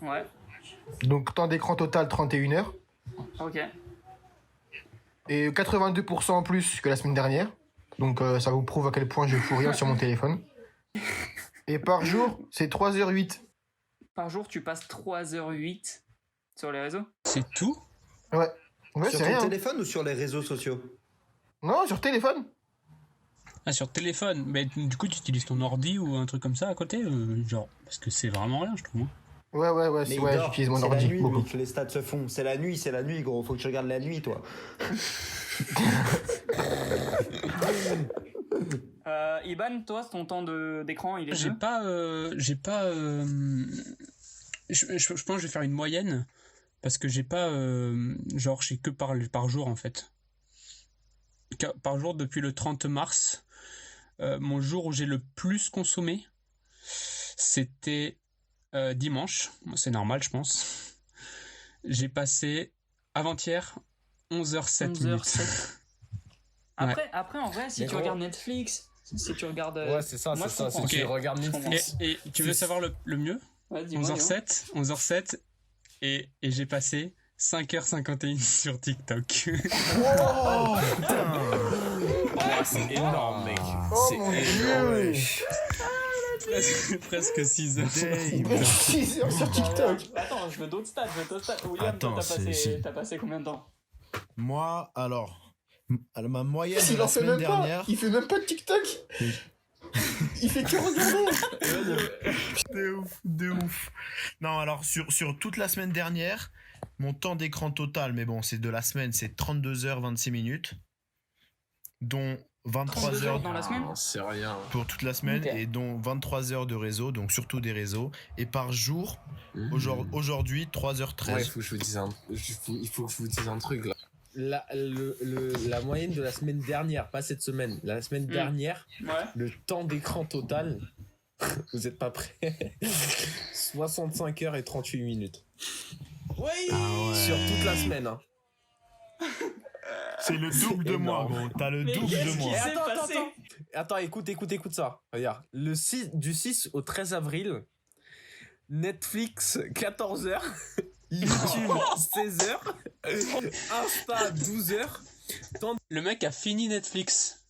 Ouais. Donc, temps d'écran total, 31 heures. Ok. Et 82% en plus que la semaine dernière. Donc, ça vous prouve à quel point je fous rien sur mon téléphone. Et par jour, c'est 3h08. Par jour, tu passes 3h08 sur les réseaux? C'est tout? Ouais, Sur c'est ton rien. téléphone ou sur les réseaux sociaux? Non, sur téléphone. Ah, sur téléphone. Mais du coup, tu utilises ton ordi ou un truc comme ça à côté genre, parce que c'est vraiment rien, je trouve. Hein. Ouais, Mais il ouais, dort. j'utilise mon C'est ordi la nuit, beaucoup. lui, que les stats se font. C'est la nuit, gros. Faut que tu regardes la nuit, toi. Iban, toi, ton temps d'écran, il est J'ai de? pas. Je pense que je vais faire une moyenne. Parce que j'ai pas. Genre, j'ai que par jour, en fait. Par jour, depuis le 30 mars, mon jour où j'ai le plus consommé, c'était dimanche. C'est normal, je pense. J'ai passé avant-hier 11h07 minutes. 11h07. Après, en vrai, si Mais tu gros. regardes Netflix, si tu regardes. Ouais, c'est ça, moi, c'est je ça. Si comprends. tu Ok. regardes Je comprends. Netflix. Et tu veux savoir le mieux? Ouais, dis-moi, 11h07, et j'ai passé 5h51 sur TikTok. Oh, putain. C'est énorme, mec. Oh C'est mon énorme. dieu. Presque 6 heures. Damn. 6 heures sur TikTok. Attends, je veux d'autres stats. William, Attends, toi, c'est- t'as passé combien de temps? Moi, alors, ma moyenne de Il la en fait semaine même pas. dernière. Il fait même pas de TikTok. Il fait que regarder. De ouf. Non, alors, sur toute la semaine dernière, mon temps d'écran total, mais bon, c'est de la semaine, c'est 32h26 minutes, dont 23 32 heures heures dans la semaine? C'est rien. pour toute la semaine, Ok. et dont 23 heures de réseau, donc surtout des réseaux. Et par jour, aujourd'hui, 3h13. Ouais, il faut que je vous dise il faut que je vous dise un truc là. La moyenne de la semaine dernière, pas cette semaine, la semaine dernière, Ouais. le temps d'écran total, vous êtes pas prêts, 65 heures et 38 minutes. Oui, sur toute la semaine. Hein. C'est le double de moi, énorme. gros. T'as le Mais double qu'est-ce de qui moi. s'est passé? Attends, écoute ça. Regarde, du 6 au 13 avril, Netflix 14 heures, YouTube 16 heures, Insta 12 heures. Le mec a fini Netflix.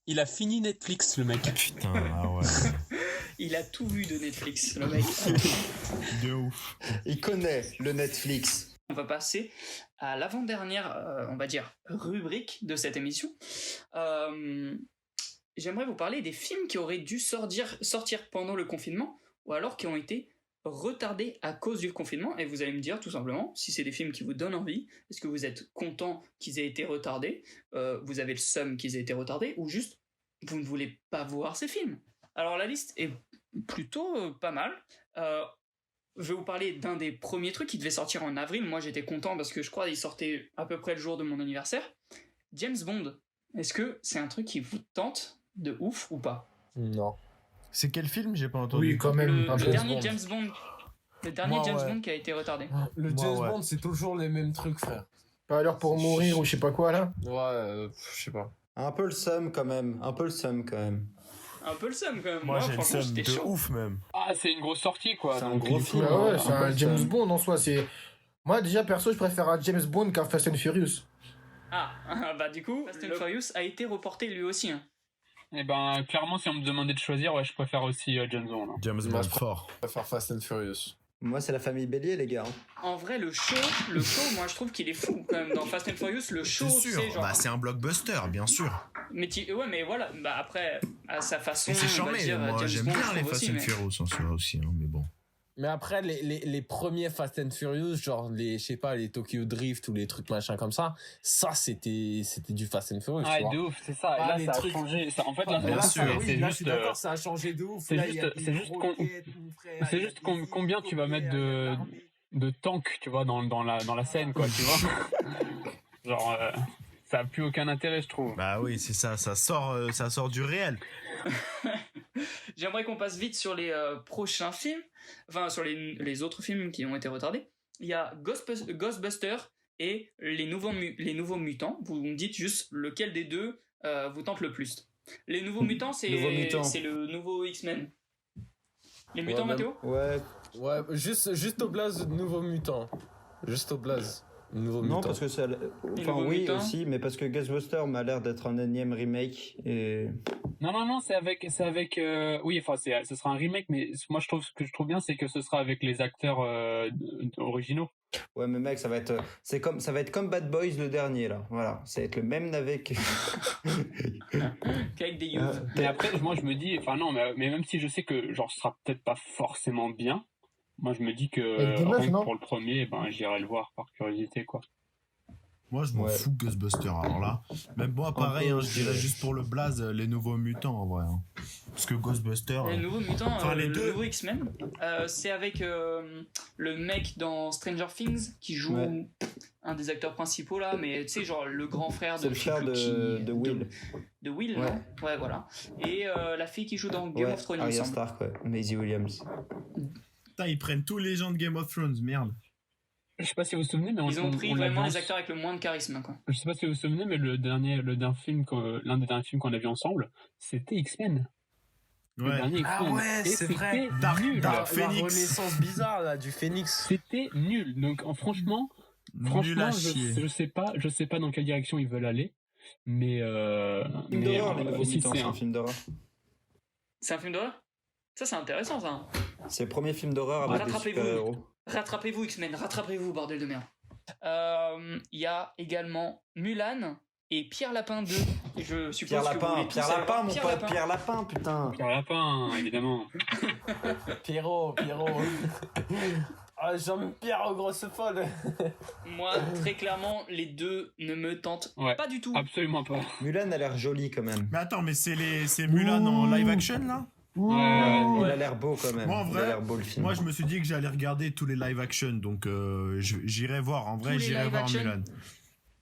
Il a fini Netflix, le mec. Putain, ah ouais. Il a tout vu de Netflix, le mec. De ouf. Il connaît le Netflix. On va passer à l'avant-dernière, on va dire, rubrique de cette émission. J'aimerais vous parler des films qui auraient dû sortir pendant le confinement, ou alors qui ont été retardés à cause du confinement. Et vous allez me dire tout simplement si c'est des films qui vous donnent envie. Est-ce que vous êtes content qu'ils aient été retardés, vous avez le seum qu'ils aient été retardés, ou juste vous ne voulez pas voir ces films. Alors la liste est plutôt pas mal. Je vais vous parler d'un des premiers trucs qui devait sortir en avril. Moi, j'étais content parce que je crois qu'il sortait à peu près le jour de mon anniversaire. James Bond. Est-ce que c'est un truc qui vous tente de ouf ou pas? Non. C'est quel film? J'ai pas entendu. Oui, quand même. un Le peu. dernier James Bond. Le dernier Moi, James ouais. Bond qui a été retardé. Le Moi, James ouais. Bond, c'est toujours les mêmes trucs, frère. Pas à l'heure pour mourir ou je sais pas quoi là. Ouais, je sais pas. Un peu le seum quand même. Un peu le seum quand même. Un peu le seum quand même. Moi, j'ai le franchement, seum j'étais de chaud. ouf même. Ah, c'est une grosse sortie, quoi. C'est un donc gros il faut- film. Bah ouais, c'est un peu un le James seum. Bond en soi. Moi déjà perso, je préfère un James Bond qu'un Fast and Furious. Ah, bah du coup, Fast and Furious a été reporté lui aussi. Hein. Eh ben, clairement, si on me demandait de choisir, ouais, je préfère aussi James Bond. Hein. James Moi, Bond je fort. Je préfère Fast and Furious. Moi, c'est la famille Bélier, les gars. En vrai, le show, moi je trouve qu'il est fou quand même. Dans Fast and Furious, le show, C'est sûr. c'est genre. Bah, c'est un blockbuster, bien sûr. Ouais, mais voilà, bah après, à sa façon, Et c'est on va charmé. dire, Moi, James j'aime Bond, bien je les trouve Fast aussi, and mais- Furious en soi aussi, hein, mais bon. Mais après, les premiers Fast and Furious, genre je sais pas, les Tokyo Drift ou les trucs machin comme ça c'était du Fast and Furious, Ah, tu vois. de ouf, c'est ça. Et Ah, là, les ça a trucs- changé. En fait, là, Bien ça- sûr. c'est là, je juste. suis d'accord, ça a changé de ouf. c'est Là, juste- il y a c'est une juste roquette, mon frère, c'est il y a juste des combien tu vas mettre hélicoptères, de tanks, tu vois, dans la scène, quoi, tu vois. Genre, ça a plus aucun intérêt, je trouve. Bah oui, c'est ça. Ça sort du réel. J'aimerais qu'on passe vite sur les prochains films, enfin sur les autres films qui ont été retardés. Il y a Ghostbusters et les nouveaux mutants. Vous me dites juste lequel des deux vous tente le plus. Les nouveaux mutants, Nouveaux Mutants. c'est le nouveau X-Men. Les mutants, Ouais, Mathéo? Ouais. Ouais, juste au blaze, nouveau mutant. Juste au blaze, nouveau Non, mutant. parce que c'est. Enfin, nouveaux oui, mutants. aussi, mais parce que Ghostbusters m'a l'air d'être un énième remake. Et. Non, c'est avec, oui, enfin, ce sera un remake, mais moi, ce que je trouve bien, c'est que ce sera avec les acteurs originaux. Ouais, mais mec, ça va être comme Bad Boys le dernier, là. Voilà. Ça va être le même navet que. Qu'avec des youths. Mais après, moi, je me dis, enfin, non, mais même si je sais que, genre, ce sera peut-être pas forcément bien, moi, je me dis que, Avec des meufs, rien que non pour le premier, ben, j'irai le voir par curiosité, quoi. Moi, je m'en Ouais. fous de Ghostbusters. Alors là, même moi, pareil, peu, hein, je dirais ouais. juste pour le blaze, les nouveaux mutants en vrai. Hein. Parce que Ghostbusters. Les nouveaux mutants, Enfin, les le deux. nouveau X-Men, c'est avec le mec dans Stranger Things qui joue Ouais. un des acteurs principaux là, mais tu sais, genre le grand frère C'est de le je sais frère plus de Will. De Will, Ouais. non? Ouais, voilà. Et la fille qui joue dans Game Ouais, of Thrones, il me Arya semble. Stark, ouais. Maisie Williams. Putain, ils prennent tous les gens de Game of Thrones, merde. Je sais pas si vous vous souvenez, mais Ils ont pris on vraiment l'avait les acteurs avec le moins de charisme, quoi. Je sais pas si vous vous souvenez, mais l'un des derniers films qu'on a vu ensemble, c'était X-Men. Le Ouais. dernier Ah X-Men. ouais, Et c'est vrai. c'était Dark- nul. Dark La Phoenix. renaissance bizarre là du Phénix. C'était nul. Donc franchement, Nul à chier. je sais pas dans quelle direction ils veulent aller, mais Film d'horreur, les nouveaux si mutants, c'est c'est un un- film d'horreur. C'est un film d'horreur? Ça, c'est intéressant, ça. C'est le premier film d'horreur avec des Rattrapez-vous. super-héros. Rattrapez-vous, X-Men, rattrapez-vous, bordel de merde. Il y a également Mulan et Pierre Lapin 2. Et je suppose Pierre que vous Lapin, voulez tous Pierre aller Lapin, voir mon Pierre pote, Lapin. Pierre Lapin, putain. Pierre Lapin, évidemment. Pierrot. Ah, Jean-Pierre aux grosses folles. Moi, très clairement, les deux ne me tentent Ouais. pas du tout. Absolument pas. Mulan a l'air joli quand même. Mais attends, mais c'est Mulan en live action là? Il Ouais. a l'air beau quand même. Moi, en Il vrai, a l'air beau le film. Moi, je me suis dit que j'allais regarder tous les live action, donc j'irai voir. En vrai, Tous les j'irai live voir action Mulan.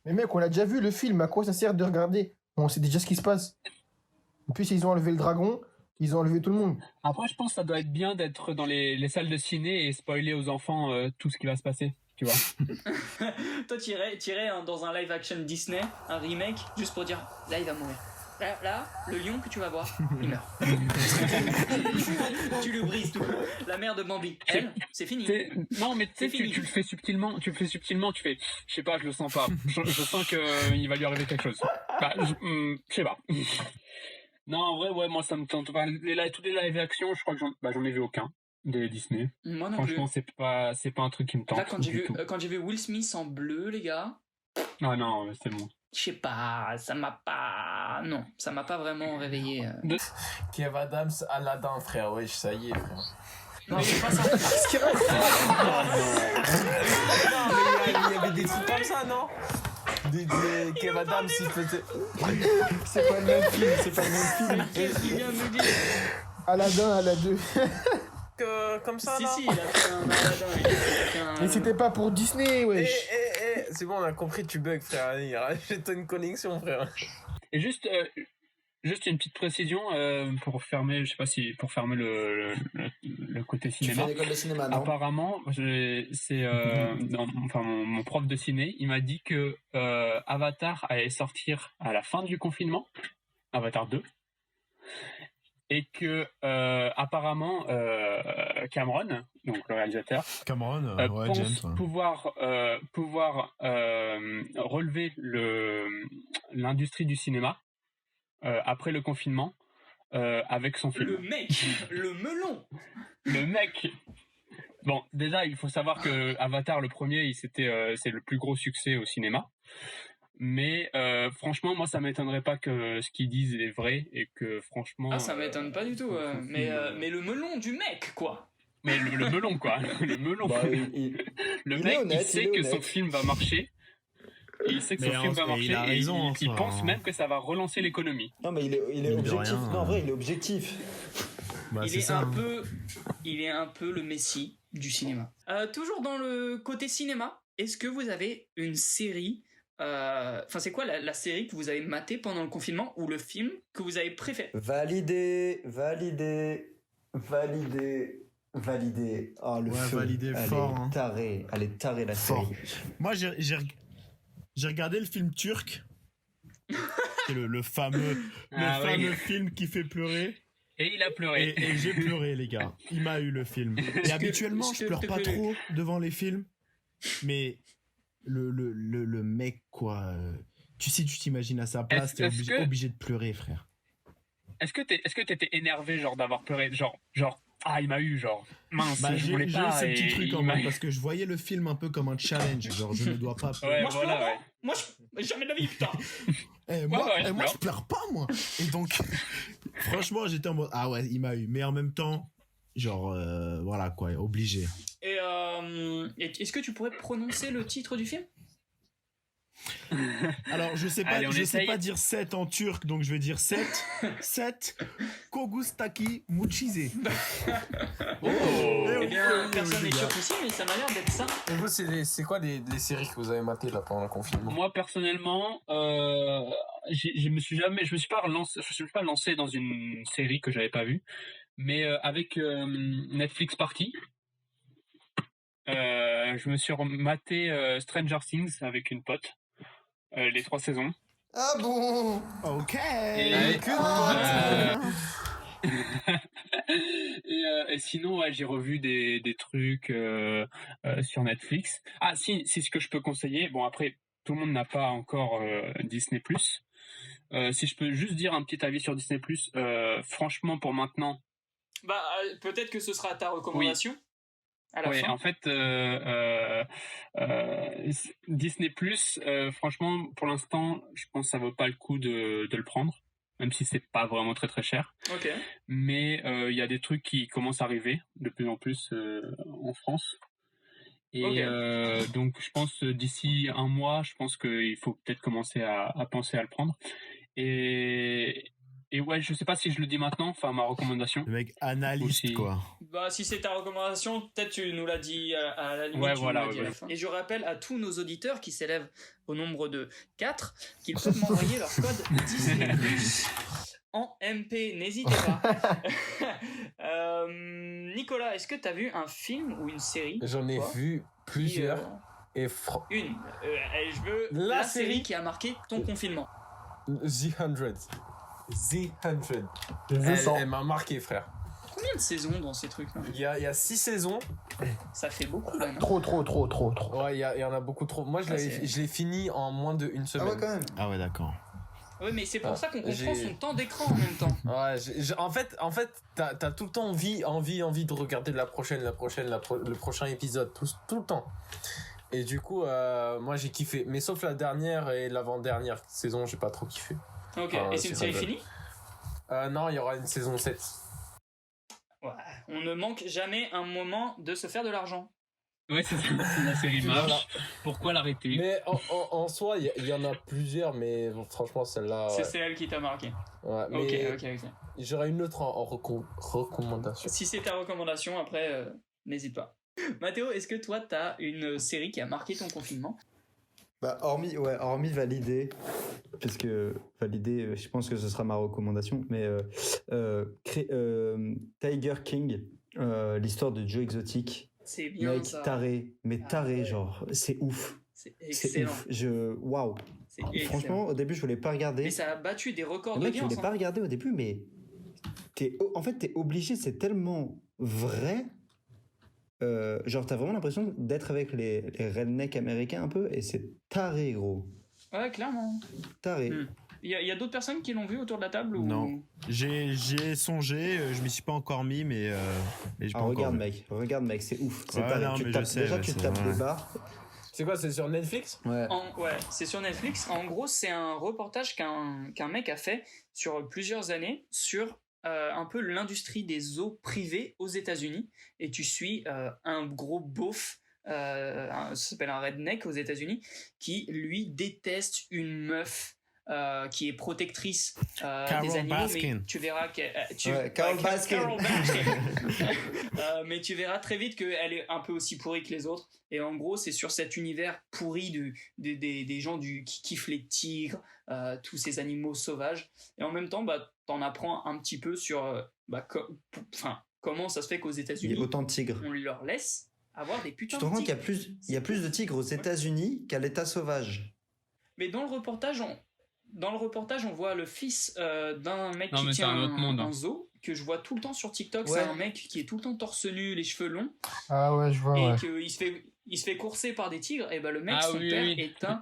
Mais mec, on l'a déjà vu le film, à quoi ça sert de regarder? On sait déjà ce qui se passe. En plus, ils ont enlevé le dragon, ils ont enlevé tout le monde. Après, je pense que ça doit être bien d'être dans les salles de ciné et spoiler aux enfants tout ce qui va se passer. Tu vois. Toi, t'irais dans un live action Disney, un remake, juste pour dire là, il va mourir. Là, le lion que tu vas voir, il meurt. Tu le brises tout. La mère de Bambi, elle, c'est fini. Non, mais tu sais, C'est fini. tu le fais subtilement, tu fais, je sais pas, je le sens pas. Je sens que il va lui arriver quelque chose. Bah, je sais pas. Non, en vrai, ouais, moi ça me tente pas. Tous les live action, je crois que j'en ai vu aucun des Disney. Moi non plus. Franchement, c'est pas un truc qui me tente. Là, quand du tout. j'ai vu Will Smith en bleu, les gars, Ah non, c'est bon. je sais pas, ça m'a pas vraiment réveillé. Kev Adams, Aladdin, frère. Wesh, ça y est, frère. Non, mais pas ça. Non, mais il y avait des trucs comme ça, non? Kev Adams, il faisait. C'est pas le même film, c'est pas le même film. Qu'est-ce qu'il vient de nous dire? Aladdin, Aladdin. Comme ça, Si, là. si, il a fait un Aladdin. Il a fait un- Mais c'était pas pour Disney, wesh. c'est bon, on a compris, tu bugs, frère. J'ai une connexion, frère. Et juste une petite précision pour fermer, je sais pas si pour fermer le côté Tu fais cinéma. une école de cinéma, non? Apparemment, mon prof de ciné, il m'a dit que Avatar allait sortir à la fin du confinement, Avatar 2, et que apparemlement Cameron, donc le réalisateur, Cameron, ouais, pense James. Ouais. pouvoir relever l'industrie du cinéma après le confinement avec son film. Le mec, le melon. Le mec. Bon, déjà, il faut savoir que Avatar, le premier, c'est le plus gros succès au cinéma. Mais franchement, moi, ça m'étonnerait pas que ce qu'ils disent est vrai et que franchement. Ah, ça m'étonne pas du tout. Mais le melon du mec, quoi. Mais le melon, quoi. Le melon. Bah, Le il mec, est honnête, il sait il est que son honnête. film va marcher. Et il sait que Mais son film va et marcher. il a raison, en il soi, pense hein. même que ça va relancer l'économie. Non, mais il est Mine de objectif. rien, Non, en vrai, il est objectif. Bah, il c'est est ça. un peu, il est un peu le messie du cinéma. Toujours dans le côté cinéma, est-ce que vous avez une série, enfin c'est quoi la série que vous avez matée pendant le confinement ou le film que vous avez préféré? Validé. Oh, le Ouais, feu. validé Elle fort, est hein. tarée. Elle est tarée, la Fort. série. Moi, j'ai regardé le film turc. C'est le fameux, Ah oui. fameux film qui fait pleurer. Et il a pleuré. Et j'ai pleuré, les gars. Il m'a eu le film. Et habituellement, est-ce je que pleure t'es pas pleuré trop devant les films. Mais le mec, quoi. Si tu t'imagines à sa place, t'es est-ce que- obligé de pleurer, frère. Est-ce que t'étais énervé, genre, d'avoir pleuré? Genre, ah, il m'a eu, genre, mince, Bah, je j'ai voulais eu pas. ce et petit truc il en m'a mode eu. parce que je voyais le film un peu comme un challenge. Genre, je ne dois pas pleurer. Ouais, Moi je voilà, pleure, ouais. hein. Moi je jamais de la vie, putain. Moi, ouais, je moi, pleure. je pleure pas, moi. Et donc, franchement, j'étais en mode, ah ouais, il m'a eu. Mais en même temps, genre, voilà, quoi, obligé. Et est-ce que tu pourrais prononcer le titre du film? Alors, je sais pas, Allez, on je sais essaye. pas dire 7 en turc, donc je vais dire 7. 7. Kogustaki Muchize. Eh bien, oui, personne les n'est gars. sûr ici, mais ça m'a l'air d'être ça. Et vous, c'est quoi les séries que vous avez matées là pendant le confinement? Moi, personnellement, je me suis pas lancé dans une série que j'avais pas vue, mais avec Netflix Party, je me suis rematé Stranger Things avec une pote, les 3 saisons. Ah bon? Ok. Avec une Et sinon, ouais, j'ai revu des trucs sur Netflix. Ah, si, c'est ce que je peux conseiller. Bon, après, tout le monde n'a pas encore Disney+. Si je peux juste dire un petit avis sur Disney+, franchement, pour maintenant, Bah, peut-être que ce sera ta recommandation. À la oui, fin. en fait, Disney+, franchement, pour l'instant, je pense que ça vaut pas le coup de le prendre, même si c'est pas vraiment très très cher. Ok. Mais il y a des trucs qui commencent à arriver de plus en plus en France. Et Ok. donc, je pense d'ici un mois, je pense qu'il faut peut-être commencer à penser à le prendre. Et ouais, je sais pas si je le dis maintenant, enfin ma recommandation. Le mec analyste, Aussi. quoi. Bah, si c'est ta recommandation, peut-être tu nous l'as dit à la limite. Ouais, tu voilà, nous l'as dit à ouais. la fin. Et je rappelle à tous nos auditeurs qui s'élèvent au nombre de 4 qu'ils peuvent m'envoyer leur code Disney+ en MP. N'hésitez pas. Nicolas, est-ce que tu as vu un film ou une série? J'en ai Quoi vu qui, plusieurs. Et Une. Je veux La la série série qui a marqué ton confinement. The 100. The 100. The 100. Elle m'a marqué, frère. Combien de saisons dans ces trucs-là? Il y a 6 saisons. Ça fait beaucoup là, non? Trop. Ouais, il y en a beaucoup trop. Moi, Ah, c'est- je l'ai fini en moins d'une Ah semaine. ouais, quand même. Ah ouais, d'accord. Oui, mais c'est pour Ah, ça qu'on comprend j'ai- son temps d'écran en même temps. Ouais, en fait, t'as tout le temps envie de regarder le prochain épisode, tout le temps. Et du coup, moi j'ai kiffé. Mais sauf la dernière et l'avant-dernière saison, j'ai pas trop kiffé. Ok, Ah, et c'est une c'est série vrai. finie? Non, il y aura une saison 7. Ouais, on ne manque jamais un moment de se faire de l'argent. Ouais, c'est ça, si la série marche. Voilà. Pourquoi l'arrêter? Mais en soi, il y en a plusieurs, mais bon, franchement, celle-là. C'est Ouais. celle qui t'a marqué. Ouais, mais Ok. j'aurais une autre en recommandation. Si c'est ta recommandation, après, n'hésite pas. Mathéo, est-ce que toi, t'as une série qui a marqué ton confinement? Bah, hormis valider, parce que valider, je pense que ce sera ma recommandation, mais Tiger King, l'histoire de Joe Exotic, C'est bien mec ça. taré, mais Ah taré, ouais. genre, c'est ouf. C'est C'est excellent. ouf. Waouh. C'est excellent. Franchement, au début, je voulais pas regarder. Mais ça a battu des records Le mec, je d'audience. voulais pas regarder au début, mais en fait, t'es obligé, c'est tellement vrai. Genre, t'as vraiment l'impression d'être avec les rednecks américains un peu, et c'est taré, gros. Ouais, clairement. Taré. Il y a d'autres personnes qui l'ont vu autour de la table ou... Non. J'y ai songé, je m'y suis pas encore mis, mais j'ai pas encore Regarde, vu. mec, c'est ouf. C'est Ouais, taré. non, Tu mais tapes, je sais, déjà, ouais, tu c'est tapes vrai. des barres. C'est quoi, c'est sur Netflix? Ouais. Ouais, c'est sur Netflix. En gros, c'est un reportage qu'un mec a fait sur plusieurs années sur un peu l'industrie des zoos privés aux États-Unis. Et tu suis un gros beauf, ça s'appelle un redneck aux États-Unis, qui lui déteste une meuf. Qui est protectrice des animaux, Baskin. mais tu verras qu'elle, Carole Baskin. Carole Baskin. Mais tu verras très vite qu'elle est un peu aussi pourrie que les autres. Et en gros, c'est sur cet univers pourri des gens qui kiffent les tigres, tous ces animaux sauvages. Et en même temps, bah, t'en apprends un petit peu sur comment ça se fait qu'aux Il y États-Unis, a autant de tigres. on leur laisse avoir des Tu putains te rends de compte tigres. qu'il y a plus de tigres aux États-Unis qu'à l'état sauvage. Mais dans le reportage, on voit le fils d'un mec Non, qui mais c'est tient un autre monde, hein. un zoo, que je vois tout le temps sur TikTok. Ouais. C'est un mec qui est tout le temps torse nu, les cheveux longs, Ah ouais, je vois, et ouais. qu'il se fait courser par des tigres. Et ben le mec, Ah son oui, père oui. est un...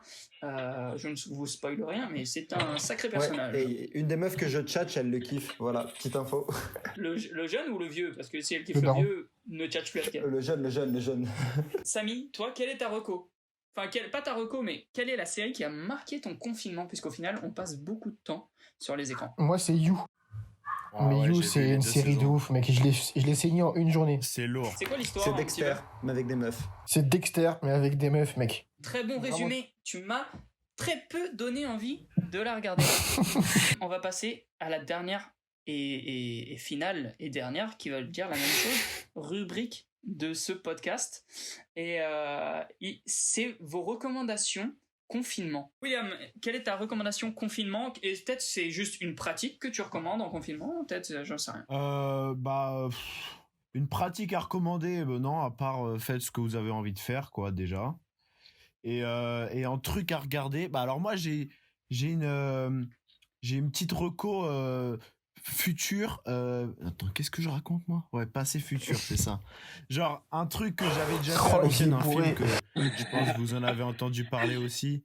je ne vous spoil rien, mais c'est un sacré Ouais, personnage. et une des meufs que je tchatche, elle le kiffe. Voilà, petite info. Le jeune ou le vieux? Parce que si elle kiffe Le le daron. vieux, ne tchatche plus avec elle. Le jeune. Samy, toi, quelle est ta reco? Enfin, pas ta reco, mais quelle est la série qui a marqué ton confinement? Puisqu'au final, on passe beaucoup de temps sur les écrans. Moi, c'est You. Ah Mais ouais, You, j'ai vu c'est les une deux série de saisons. ouf, mec. Je l'ai saigné en une journée. C'est lourd. C'est quoi l'histoire? C'est un petit peu Dexter, mais avec des meufs. C'est Dexter, mais avec des meufs, mec. Très bon Vraiment. résumé. Tu m'as très peu donné envie de la regarder. On va passer à la dernière et finale et dernière qui va dire la même chose, rubrique de ce podcast. Et c'est vos recommandations confinement. William, quelle est ta recommandation confinement? Et peut-être c'est juste une pratique que tu recommandes en confinement, peut-être, j'en sais rien. Une pratique à recommander, non, à part faites ce que vous avez envie de faire, quoi, déjà. Et un truc à regarder, alors moi j'ai une petite reco futur. Attends, qu'est-ce que je raconte moi? Ouais, passé futur, c'est ça. Genre un truc que j'avais déjà fait à Oh, l'ancienne, il est un film bourré. que je pense que vous en avez entendu parler aussi.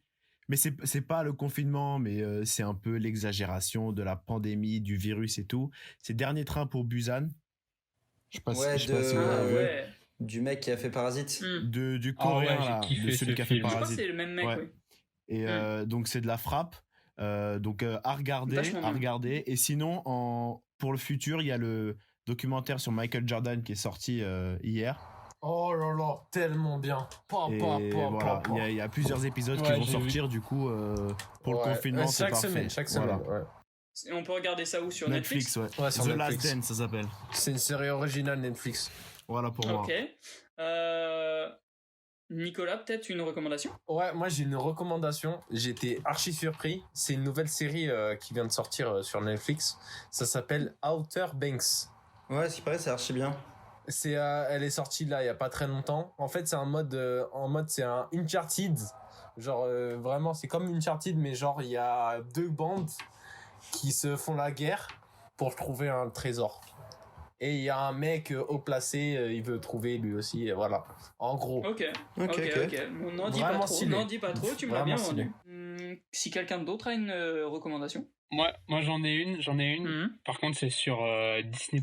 Mais c'est pas le confinement, mais c'est un peu l'exagération de la pandémie, du virus et tout. C'est Dernier train pour Busan. Je sais pas Ouais, si vous l'avez vu. ouais. Du mec qui a fait Parasite. Du Ah ouais, coréen j'ai là, kiffé de celui ce qui a fait film. Je crois que Parasite. c'est le même mec, Ouais. oui. Et donc c'est de la frappe. Donc à regarder, Vachement bien. Et sinon pour le futur, il y a le documentaire sur Michael Jordan qui est sorti hier. Oh là là, tellement bien. Et voilà, il y a plusieurs épisodes qui Ouais, vont j'ai sortir du coup pour le confinement, c'est chaque parfait. semaine, chaque Voilà. semaine. Ouais. Et on peut regarder ça où? Sur Netflix? Netflix, Ouais, sur The Netflix. Last Dance, ça s'appelle. C'est une série originale Netflix. Voilà pour moi. Ok. Nicolas, peut-être une recommandation? Ouais, moi j'ai une recommandation. J'étais archi surpris. C'est une nouvelle série qui vient de sortir sur Netflix. Ça s'appelle Outer Banks. Ouais, ce qui paraît, c'est archi bien. Elle est sortie là il y a pas très longtemps. En fait, c'est un mode c'est un Uncharted. Genre vraiment, c'est comme Uncharted, mais genre il y a deux bandes qui se font la guerre pour trouver un trésor. Et il y a un mec haut placé, il veut trouver lui aussi, et voilà. En gros. Ok. Ok. On n'en dit pas Vraiment trop, stylé. tu me l'as bien Vraiment vendu. Si quelqu'un d'autre a une recommandation? Moi j'en ai une. Mhm. Par contre, c'est sur Disney+.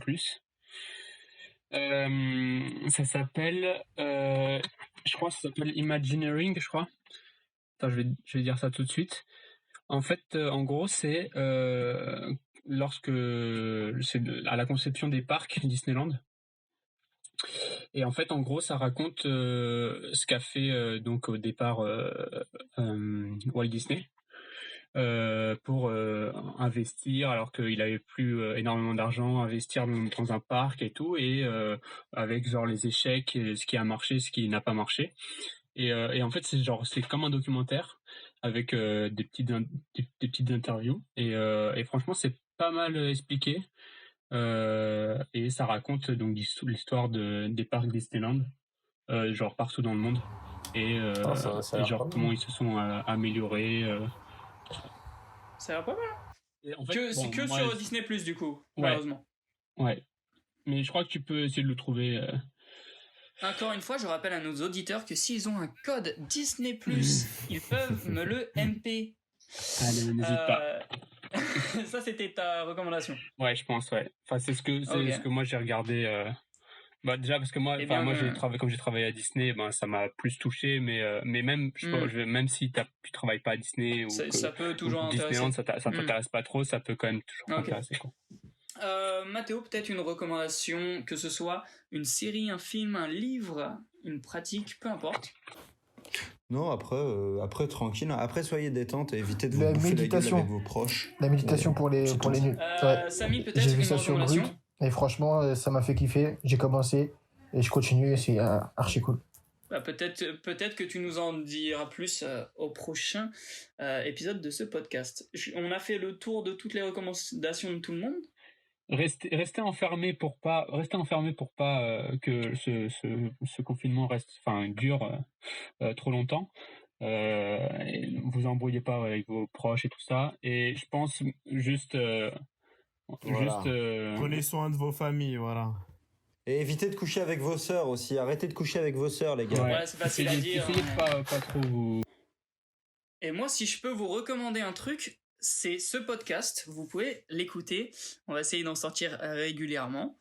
Ça s'appelle, je crois, ça s'appelle Imagineering, je crois. Attends, je vais dire ça tout de suite. En fait, en gros, c'est lorsque c'est à la conception des parcs Disneyland. Et en fait, en gros, ça raconte ce qu'a fait donc au départ Walt Disney. Pour investir alors qu'il avait plus énormément d'argent, investir dans un parc et tout, et avec genre les échecs, ce qui a marché, ce qui n'a pas marché. Et en fait, c'est comme un documentaire avec des petites interviews. Et franchement, c'est pas mal expliqué. Et ça raconte donc l'histoire des parcs Disneyland, genre partout dans le monde. Et, ça a l'air genre pas mal. comment ils se sont améliorés. Ça va pas mal. Et en fait, C'est que moi, sur Disney+, du coup, Ouais. malheureusement. Ouais. Mais je crois que tu peux essayer de le trouver. Encore une fois, je rappelle à nos auditeurs que s'ils ont un code Disney+, ils peuvent me le MP. Allez, n'hésite pas. Ça, c'était ta recommandation. Ouais, je pense, ouais. Enfin, c'est ce que moi j'ai regardé. Bah, déjà, parce que moi, Eh bien, moi comme j'ai travaillé à Disney, ben, ça m'a plus touché, mais même, même si tu travailles pas à Disney ou ça peut toujours ou intéresser. Disneyland, ça t'intéresse pas trop, ça peut quand même toujours t'intéresser, quoi. Mathéo, peut-être une recommandation, que ce soit une série, un film, un livre, une pratique, peu importe. Non, après tranquille. Après, soyez détente et évitez de vous La bouffer la gueule méditation. avec vos proches. La méditation pour les nuls. Ouais. Samy, peut-être J'ai une vu ça sur recommandation. Brut et franchement, ça m'a fait kiffer. J'ai commencé et je continue et c'est archi cool. Bah, peut-être que tu nous en diras plus au prochain épisode de ce podcast. On a fait le tour de toutes les recommandations de tout le monde. Restez enfermés pour pas que ce confinement dure trop longtemps. Et vous embrouillez pas avec vos proches et tout ça. Et je pense juste Prenez soin de vos familles, voilà. Et évitez de coucher avec vos sœurs aussi. Arrêtez de coucher avec vos sœurs, les gars. Ouais, c'est facile à dire. Essayez de pas trop vous... Et moi, si je peux vous recommander un truc, c'est ce podcast. Vous pouvez l'écouter. On va essayer d'en sortir régulièrement.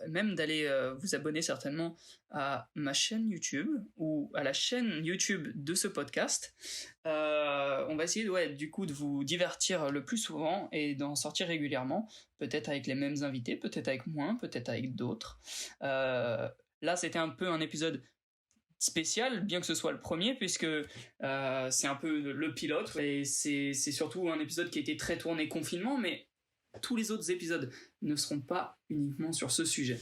Même d'aller vous abonner certainement à ma chaîne YouTube ou à la chaîne YouTube de ce podcast. On va essayer du coup de vous divertir le plus souvent et d'en sortir régulièrement. Peut-être avec les mêmes invités, peut-être avec moins, peut-être avec d'autres. Là, c'était un peu un épisode spécial, bien que ce soit le premier, puisque c'est un peu le pilote et c'est surtout un épisode qui a été très tourné confinement, mais tous les autres épisodes ne seront pas uniquement sur ce sujet.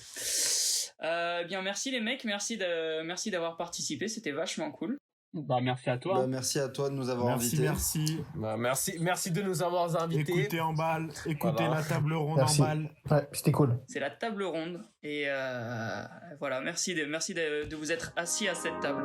Bien, merci les mecs, merci d'avoir participé, c'était vachement cool. Bah, merci à toi. Bah, merci à toi de nous avoir invités. Merci. Bah, merci de nous avoir invités. Écoutez en balle, écoutez Voilà. la table ronde Merci. en balle. Ouais, c'était cool. C'est la table ronde et voilà, merci de vous être assis à cette table.